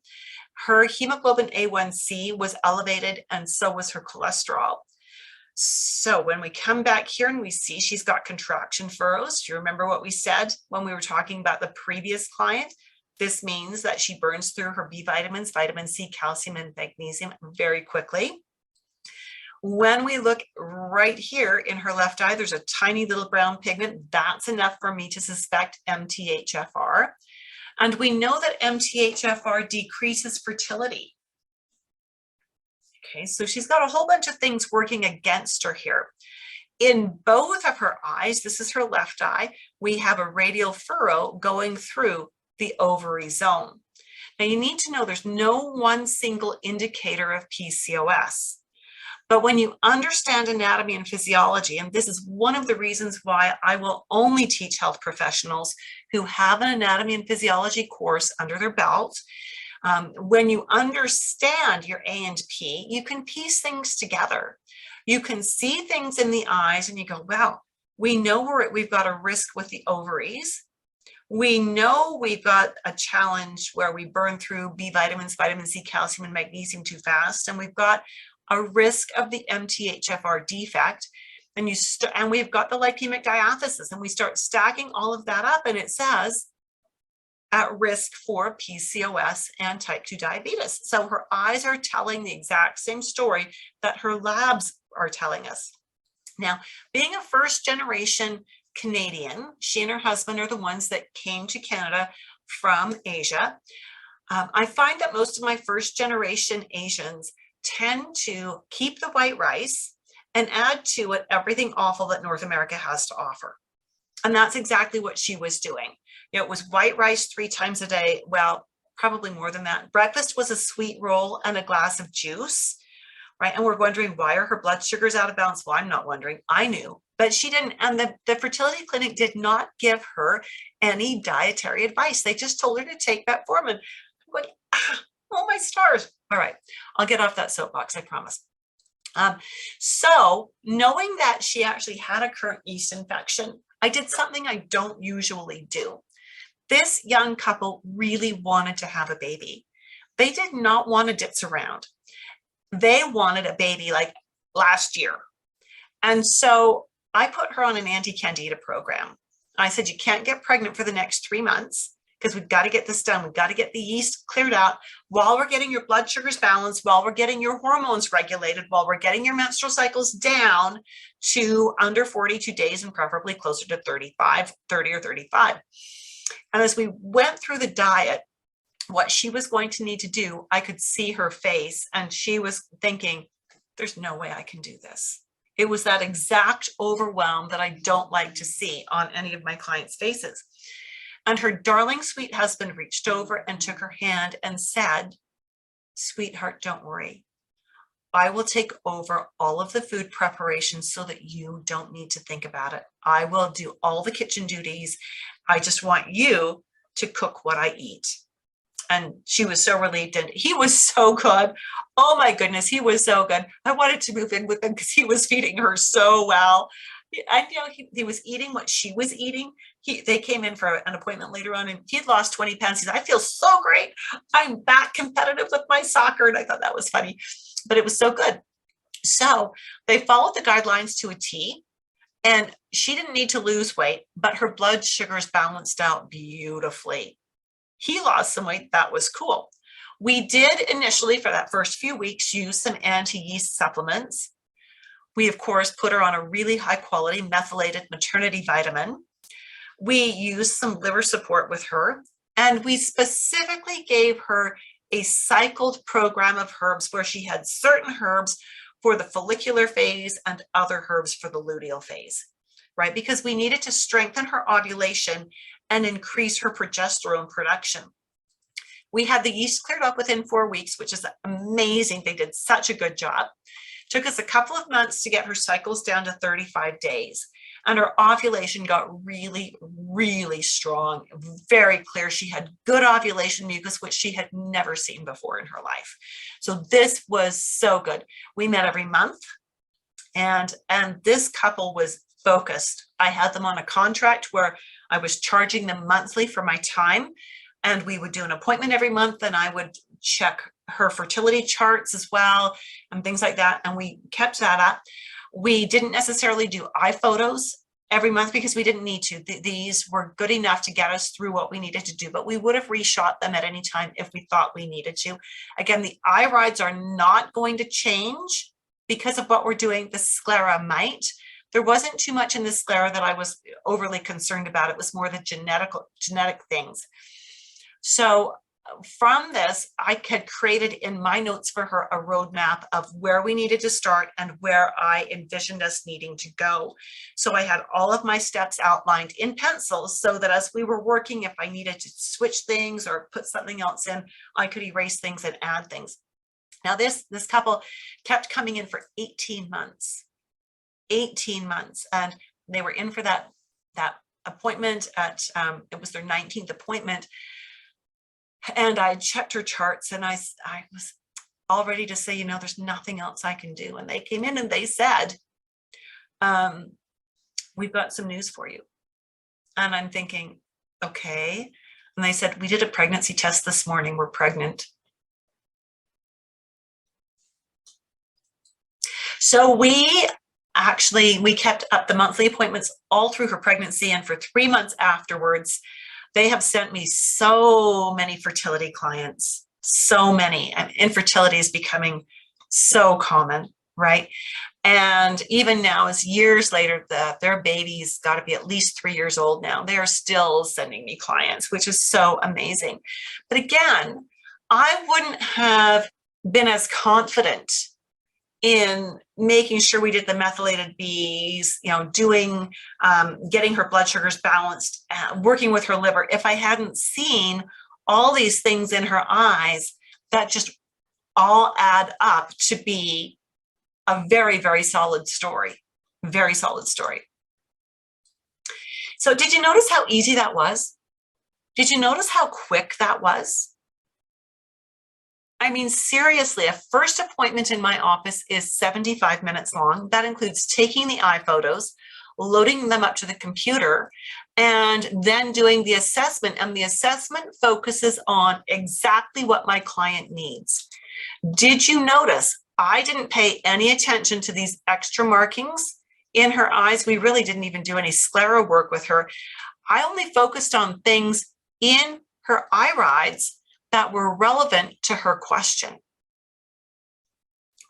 Her hemoglobin A1C was elevated, and so was her cholesterol. So when we come back here and we see she's got contraction furrows, do you remember what we said when we were talking about the previous client? This means that she burns through her B vitamins, vitamin C, calcium, and magnesium very quickly. When we look right here in her left eye, there's a tiny little brown pigment. That's enough for me to suspect MTHFR. And we know that MTHFR decreases fertility. Okay, so she's got a whole bunch of things working against her here. In both of her eyes, this is her left eye, we have a radial furrow going through the ovary zone. Now you need to know there's no one single indicator of PCOS. But when you understand anatomy and physiology, and this is one of the reasons why I will only teach health professionals who have an anatomy and physiology course under their belt, when you understand your A and P, you can piece things together. You can see things in the eyes and you go, wow, we know we've got a risk with the ovaries. We know we've got a challenge where we burn through B vitamins, vitamin C, calcium, and magnesium too fast. And we've got a risk of the MTHFR defect, and we've got the lipemic diathesis, and we start stacking all of that up, and it says at risk for PCOS and type 2 diabetes. So her eyes are telling the exact same story that her labs are telling us. Now, being a first generation Canadian, she and her husband are the ones that came to Canada from Asia. I find that most of my first generation Asians tend to keep the white rice and add to it everything awful that North America has to offer. And that's exactly what she was doing. You know, it was white rice 3 times a day. Well, probably more than that. Breakfast was a sweet roll and a glass of juice, right? And we're wondering, why are her blood sugars out of balance? Well, I'm not wondering. I knew, but she didn't. And the fertility clinic did not give her any dietary advice. They just told her to take metformin. I'm like, oh my stars. All right, I'll get off that soapbox, I promise. So knowing that she actually had a current yeast infection, I did something I don't usually do. This young couple really wanted to have a baby. They did not want to ditz around. They wanted a baby like last year. And so I put her on an anti-candida program. I said, you can't get pregnant for the next 3 months because we've got to get this done. We've got to get the yeast cleared out while we're getting your blood sugars balanced, while we're getting your hormones regulated, while we're getting your menstrual cycles down to under 42 days and preferably closer to 30 or 35. And as we went through the diet, what she was going to need to do, I could see her face, and she was thinking, there's no way I can do this. It was that exact overwhelm that I don't like to see on any of my clients' faces. And her darling sweet husband reached over and took her hand and said, sweetheart, don't worry. I will take over all of the food preparation so that you don't need to think about it. I will do all the kitchen duties. I just want you to cook what I eat. And she was so relieved, and he was so good. Oh my goodness, he was so good. I wanted to move in with him because he was feeding her so well. I know he was eating what she was eating. They came in for an appointment later on, and he'd lost 20 pounds. He said, I feel so great. I'm back competitive with my soccer. And I thought that was funny, but it was so good. So they followed the guidelines to a T, and she didn't need to lose weight, but her blood sugars balanced out beautifully. He lost some weight. That was cool. We did initially, for that first few weeks, use some anti-yeast supplements. We, of course, put her on a really high quality methylated maternity vitamin. We used some liver support with her, and we specifically gave her a cycled program of herbs where she had certain herbs for the follicular phase and other herbs for the luteal phase, right? Because we needed to strengthen her ovulation and increase her progesterone production. We had the yeast cleared up within 4 weeks, which is amazing. They did such a good job. Took us a couple of months to get her cycles down to 35 days. And her ovulation got really, really strong, very clear. She had good ovulation mucus, which she had never seen before in her life. So this was so good. We met every month, and this couple was focused. I had them on a contract where I was charging them monthly for my time, and we would do an appointment every month, and I would check her fertility charts as well and things like that. And we kept that up. We didn't necessarily do eye photos every month because we didn't need to. These were good enough to get us through what we needed to do, but we would have reshot them at any time if we thought we needed to. Again, the eye rides are not going to change because of what we're doing. The sclera might. There wasn't too much in the sclera that I was overly concerned about. It was more the genetic things. So from this, I had created in my notes for her a roadmap of where we needed to start and where I envisioned us needing to go. So I had all of my steps outlined in pencil so that as we were working, if I needed to switch things or put something else in, I could erase things and add things. Now this couple kept coming in for 18 months, and they were in for that appointment at, it was their 19th appointment. And I checked her charts, and I was all ready to say, you know, there's nothing else I can do. And they came in and they said, we've got some news for you. And I'm thinking, okay. And they said, we did a pregnancy test this morning. We're pregnant. So we kept up the monthly appointments all through her pregnancy, and for 3 months afterwards. They have sent me so many fertility clients, so many, and infertility is becoming so common, right? And even now, as years later, their baby's got to be at least 3 years old now. They are still sending me clients, which is so amazing. But again, I wouldn't have been as confident in making sure we did the methylated Bs, you know, doing, getting her blood sugars balanced, working with her liver, if I hadn't seen all these things in her eyes that just all add up to be a very, very solid story, very solid story. So did you notice how easy that was? Did you notice how quick that was? I mean, seriously, a first appointment in my office is 75 minutes long. That includes taking the eye photos, loading them up to the computer, and then doing the assessment. And the assessment focuses on exactly what my client needs. Did you notice I didn't pay any attention to these extra markings in her eyes? We really didn't even do any sclera work with her. I only focused on things in her irides that were relevant to her question,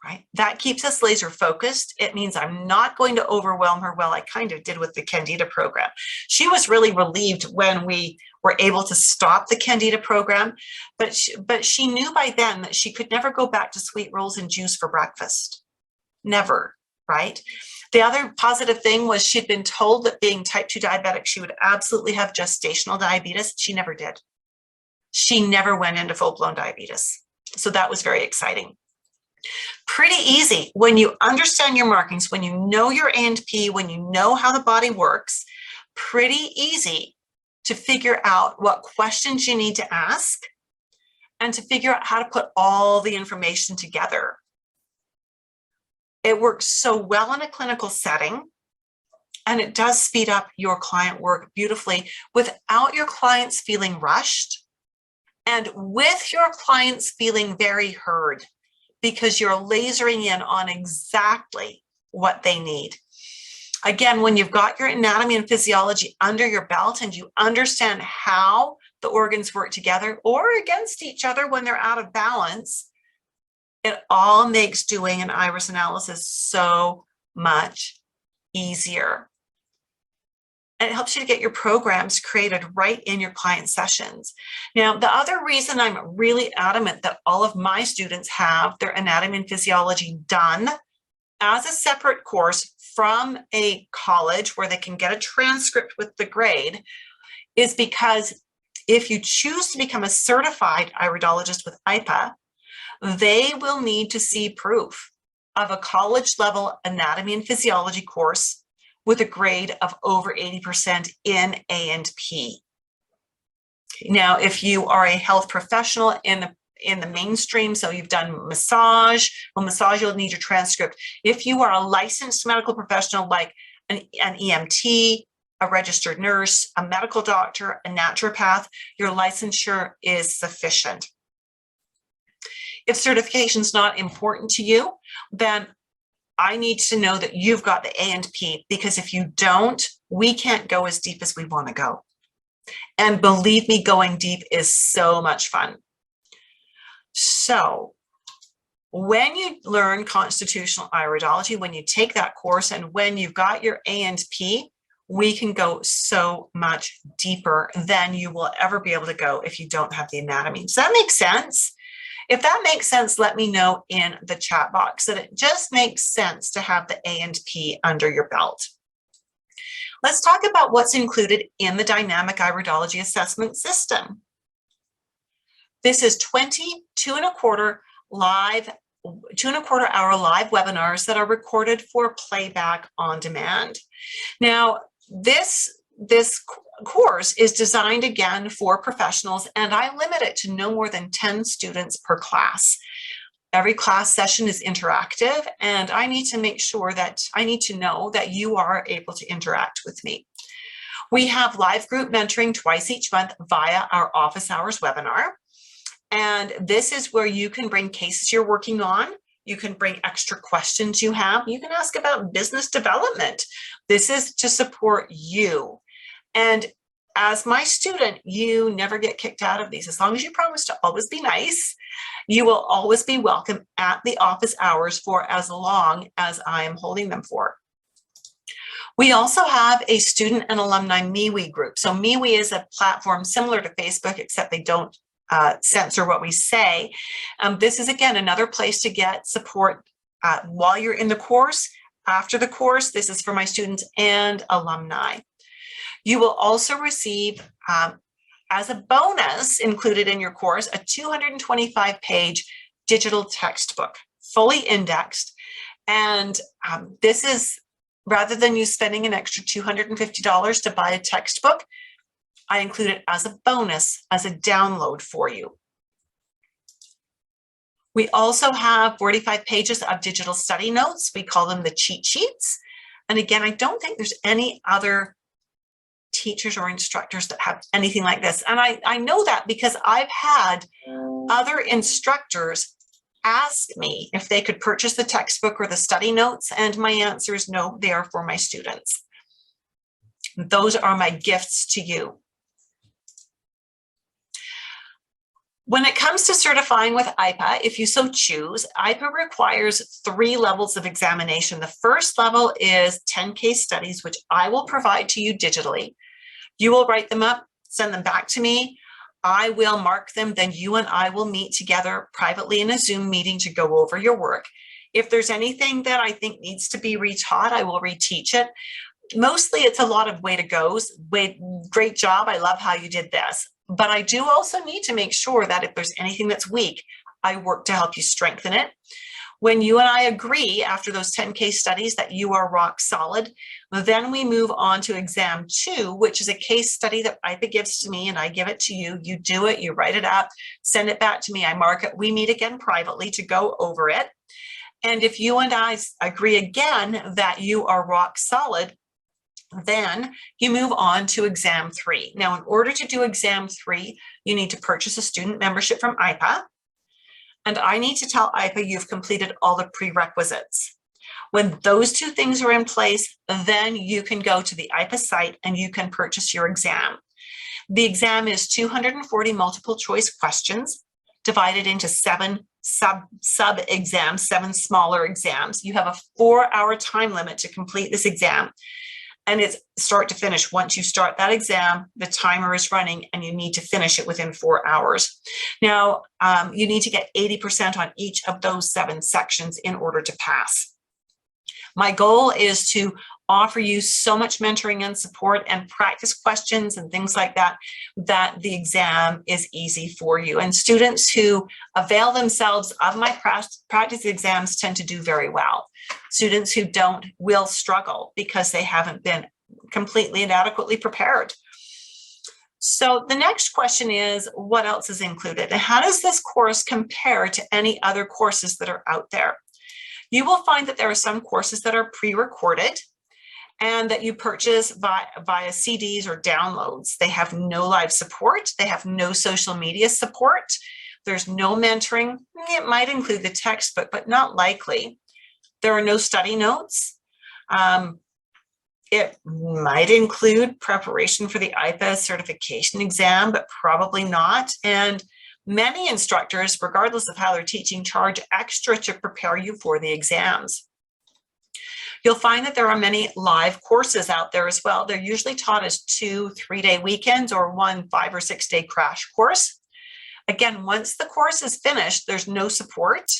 right? That keeps us laser focused. It means I'm not going to overwhelm her. Well, I kind of did with the Candida program. She was really relieved when we were able to stop the Candida program, but she knew by then that she could never go back to sweet rolls and juice for breakfast. Never, right? The other positive thing was she'd been told that being type 2 diabetic, she would absolutely have gestational diabetes. She never did. She never went into full-blown diabetes. So that was very exciting. Pretty easy when you understand your markings, when you know your A&P, when you know how the body works, pretty easy to figure out what questions you need to ask and to figure out how to put all the information together. It works so well in a clinical setting, and it does speed up your client work beautifully without your clients feeling rushed and with your clients feeling very heard, because you're lasering in on exactly what they need. Again, when you've got your anatomy and physiology under your belt and you understand how the organs work together or against each other when they're out of balance, it all makes doing an iris analysis so much easier. And it helps you to get your programs created right in your client sessions. Now, the other reason I'm really adamant that all of my students have their anatomy and physiology done as a separate course from a college where they can get a transcript with the grade is because if you choose to become a certified iridologist with IPA, they will need to see proof of a college level anatomy and physiology course with a grade of over 80% in A&P. Now, if you are a health professional in the mainstream, so you've done massage, well, massage, you'll need your transcript. If you are a licensed medical professional like an EMT, a registered nurse, a medical doctor, a naturopath, your licensure is sufficient. If certification is not important to you, then I need to know that you've got the A&P, because if you don't, we can't go as deep as we want to go. And believe me, going deep is so much fun. So when you learn constitutional iridology, when you take that course and when you've got your A&P, we can go so much deeper than you will ever be able to go if you don't have the anatomy. Does that make sense? If that makes sense, let me know in the chat box that it just makes sense to have the A&P under your belt. Let's talk about what's included in the dynamic iridology assessment system. This is 20 2.25 hour live webinars that are recorded for playback on demand. Now, this course is designed again for professionals, and I limit it to no more than 10 students per class. Every class session is interactive, and I need to make sure that I need to know that you are able to interact with me. We have live group mentoring twice each month via our office hours webinar. And this is where you can bring cases you're working on. You can bring extra questions you have. You can ask about business development. This is to support you. And as my student, you never get kicked out of these. As long as you promise to always be nice, you will always be welcome at the office hours for as long as I am holding them for. We also have a student and alumni MeWe group. So MeWe is a platform similar to Facebook, except they don't censor what we say. This is, again, another place to get support while you're in the course, after the course. This is for my students and alumni. You will also receive, as a bonus included in your course, a 225-page digital textbook, fully indexed. And this is, rather than you spending an extra $250 to buy a textbook, I include it as a bonus, as a download for you. We also have 45 pages of digital study notes. We call them the cheat sheets. And again, I don't think there's any other teachers or instructors that have anything like this. And I know that because I've had other instructors ask me if they could purchase the textbook or the study notes, and my answer is no, they are for my students. Those are my gifts to you. When it comes to certifying with IPA, if you so choose, IPA requires 3 levels of examination. The first level is 10 case studies, which I will provide to you digitally. You will write them up, send them back to me. I will mark them, then you and I will meet together privately in a Zoom meeting to go over your work. If there's anything that I think needs to be retaught, I will reteach it. Mostly it's a lot of way to goes. Great job, I love how you did this. But I do also need to make sure that if there's anything that's weak, I work to help you strengthen it. When you and I agree after those 10 case studies that you are rock solid, then we move on to exam 2, which is a case study that IPA gives to me and I give it to you. You do it, you write it up, send it back to me, I mark it. We meet again privately to go over it. And if you and I agree again that you are rock solid, then you move on to exam 3. Now, in order to do exam 3, you need to purchase a student membership from IPA. And I need to tell IPA you've completed all the prerequisites. When those 2 things are in place, then you can go to the IPA site and you can purchase your exam. The exam is 240 multiple choice questions divided into 7 sub exams, 7 smaller exams. You have a 4-hour time limit to complete this exam. And it's start to finish. Once you start that exam, the timer is running and you need to finish it within 4 hours. Now, you need to get 80% on each of those 7 sections in order to pass. My goal is to offer you so much mentoring and support and practice questions and things like that, that the exam is easy for you. And students who avail themselves of my practice exams tend to do very well. Students who don't will struggle because they haven't been completely and adequately prepared. So the next question is, what else is included? And how does this course compare to any other courses that are out there? You will find that there are some courses that are pre-recorded and that you purchase via CDs or downloads. They have no live support. They have no social media support. There's no mentoring. It might include the textbook, but not likely. There are no study notes. It might include preparation for the IPA certification exam, but probably not. And many instructors, regardless of how they're teaching, charge extra to prepare you for the exams. You'll find that there are many live courses out there as well. They're usually taught as 2 3-day weekends or 1 5 or 6 day crash course. Again, once the course is finished, there's no support.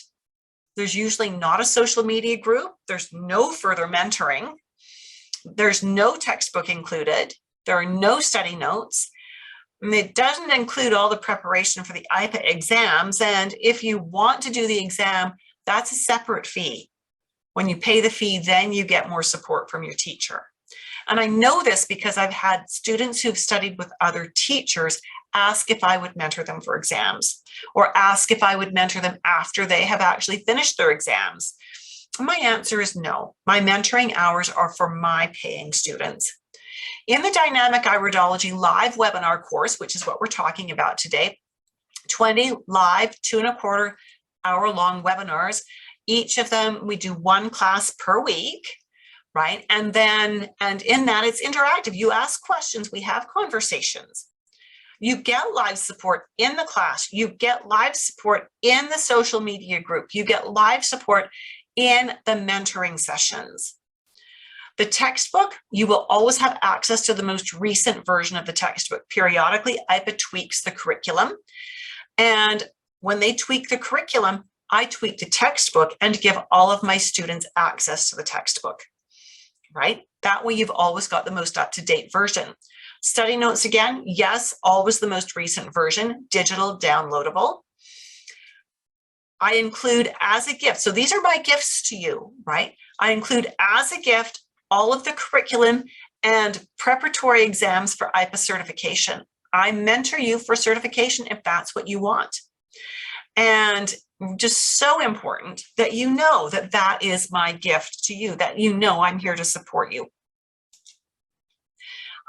There's usually not a social media group. There's no further mentoring. There's no textbook included. There are no study notes. And it doesn't include all the preparation for the IPA exams. And if you want to do the exam, that's a separate fee. When you pay the fee, then you get more support from your teacher. And I know this because I've had students who've studied with other teachers ask if I would mentor them for exams, or ask if I would mentor them after they have actually finished their exams. My answer is no. My mentoring hours are for my paying students. In the Dynamic Iridology live webinar course, which is what we're talking about today, 20 live 2.25 hour long webinars. Each of them, we do 1 class per week, right? And in that it's interactive. You ask questions, we have conversations. You get live support in the class. You get live support in the social media group. You get live support in the mentoring sessions. The textbook, you will always have access to the most recent version of the textbook. Periodically, IPA tweaks the curriculum. And when they tweak the curriculum, I tweak the textbook and give all of my students access to the textbook, right? That way you've always got the most up-to-date version. Study notes again, yes, always the most recent version, digital, downloadable. I include as a gift, so these are my gifts to you, right? I include as a gift all of the curriculum and preparatory exams for IPA certification. I mentor you for certification if that's what you want. And just so important that you know that that is my gift to you, that you know I'm here to support you.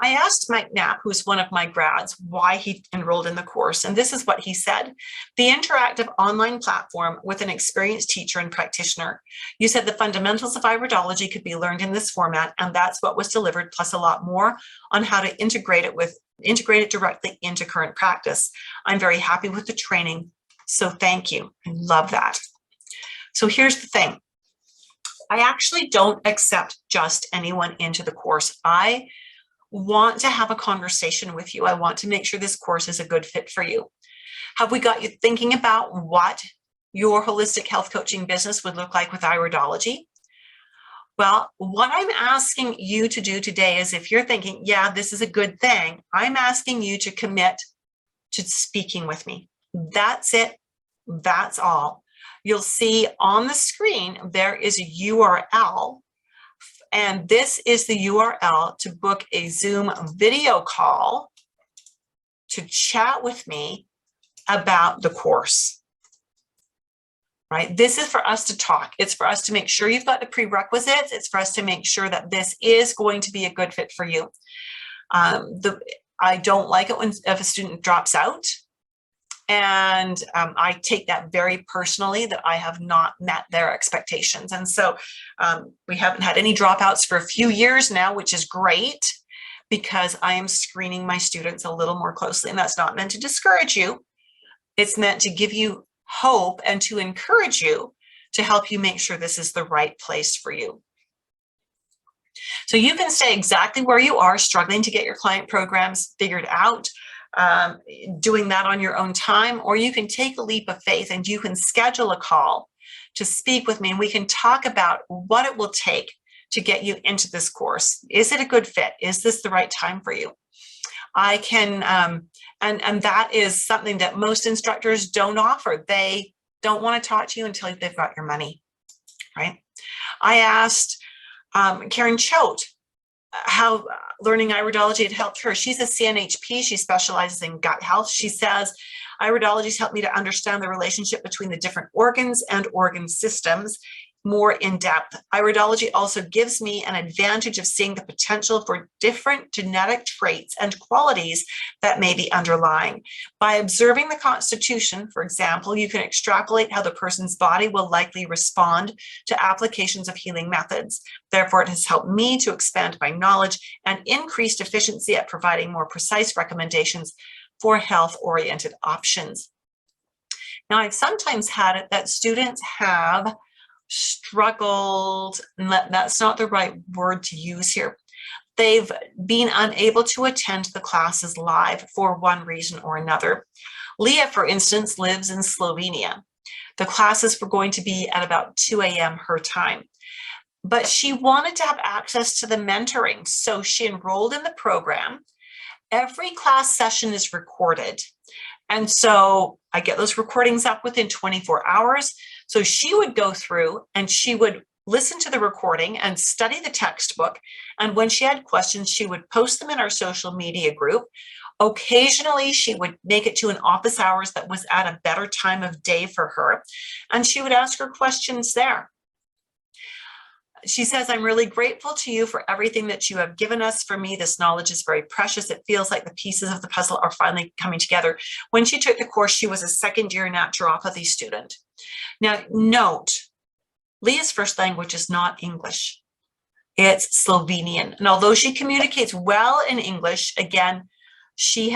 I asked Mike Knapp, who's one of my grads, why he enrolled in the course, and this is what he said. The interactive online platform with an experienced teacher and practitioner. You said the fundamentals of iridology could be learned in this format, and that's what was delivered, plus a lot more on how to integrate it directly into current practice. I'm very happy with the training, so thank you. I love that. So here's the thing. I actually don't accept just anyone into the course. I want to have a conversation with you. I want to make sure this course is a good fit for you. Have we got you thinking about what your holistic health coaching business would look like with iridology? Well, what I'm asking you to do today is, if you're thinking, yeah, this is a good thing, I'm asking you to commit to speaking with me. That's it. That's all. You'll see on the screen, there is a URL. And this is the URL to book a Zoom video call to chat with me about the course, right? This is for us to talk. It's for us to make sure you've got the prerequisites. It's for us to make sure that this is going to be a good fit for you. I don't like it if a student drops out. And I take that very personally, that I have not met their expectations. And so we haven't had any dropouts for a few years now, which is great, because I am screening my students a little more closely. And that's not meant to discourage you. It's meant to give you hope and to encourage you, to help you make sure this is the right place for you. So you can stay exactly where you are, struggling to get your client programs figured out, doing that on your own time, or you can take a leap of faith and you can schedule a call to speak with me, and we can talk about what it will take to get you into this course. Is it a good fit? Is this the right time for you? I can, and that is something that most instructors don't offer. They don't want to talk to you until they've got your money, right? I asked Karen Choate how learning iridology had helped her. She's a CNHP. She specializes in gut health. She says, iridology's helped me to understand the relationship between the different organs and organ systems more in depth. Iridology also gives me an advantage of seeing the potential for different genetic traits and qualities that may be underlying. By observing the constitution, for example, you can extrapolate how the person's body will likely respond to applications of healing methods. Therefore, it has helped me to expand my knowledge and increased efficiency at providing more precise recommendations for health-oriented options. Now, I've sometimes had it that students have struggled, and that's not the right word to use here. They've been unable to attend the classes live for one reason or another. Leah, for instance, lives in Slovenia. The classes were going to be at about 2 a.m. her time, but she wanted to have access to the mentoring, so she enrolled in the program. Every class session is recorded, and so I get those recordings up within 24 hours. So she would go through and she would listen to the recording and study the textbook. And when she had questions, she would post them in our social media group. Occasionally, she would make it to an office hours that was at a better time of day for her, and she would ask her questions there. She says, I'm really grateful to you for everything that you have given us. For me, this knowledge is very precious. It feels like the pieces of the puzzle are finally coming together. When she took the course, she was a second-year naturopathy student. Now, note, Leah's first language is not English. It's Slovenian. And although she communicates well in English, again, she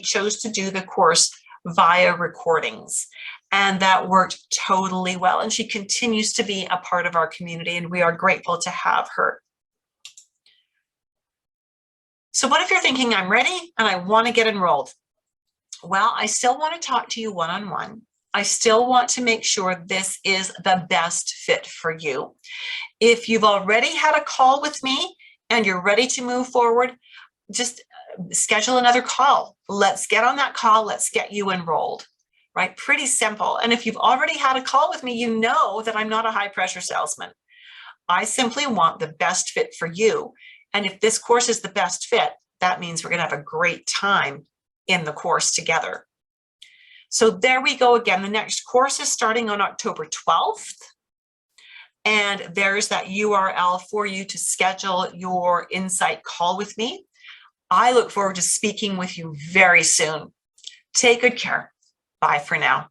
chose to do the course via recordings. And that worked totally well. And she continues to be a part of our community, and we are grateful to have her. So what if you're thinking, I'm ready and I want to get enrolled? Well, I still want to talk to you one-on-one. I still want to make sure this is the best fit for you. If you've already had a call with me and you're ready to move forward, just schedule another call. Let's get on that call. Let's get you enrolled, right? Pretty simple. And if you've already had a call with me, you know that I'm not a high pressure salesman. I simply want the best fit for you. And if this course is the best fit, that means we're going to have a great time in the course together. So there we go again. The next course is starting on October 12th. And there's that URL for you to schedule your insight call with me. I look forward to speaking with you very soon. Take good care. Bye for now.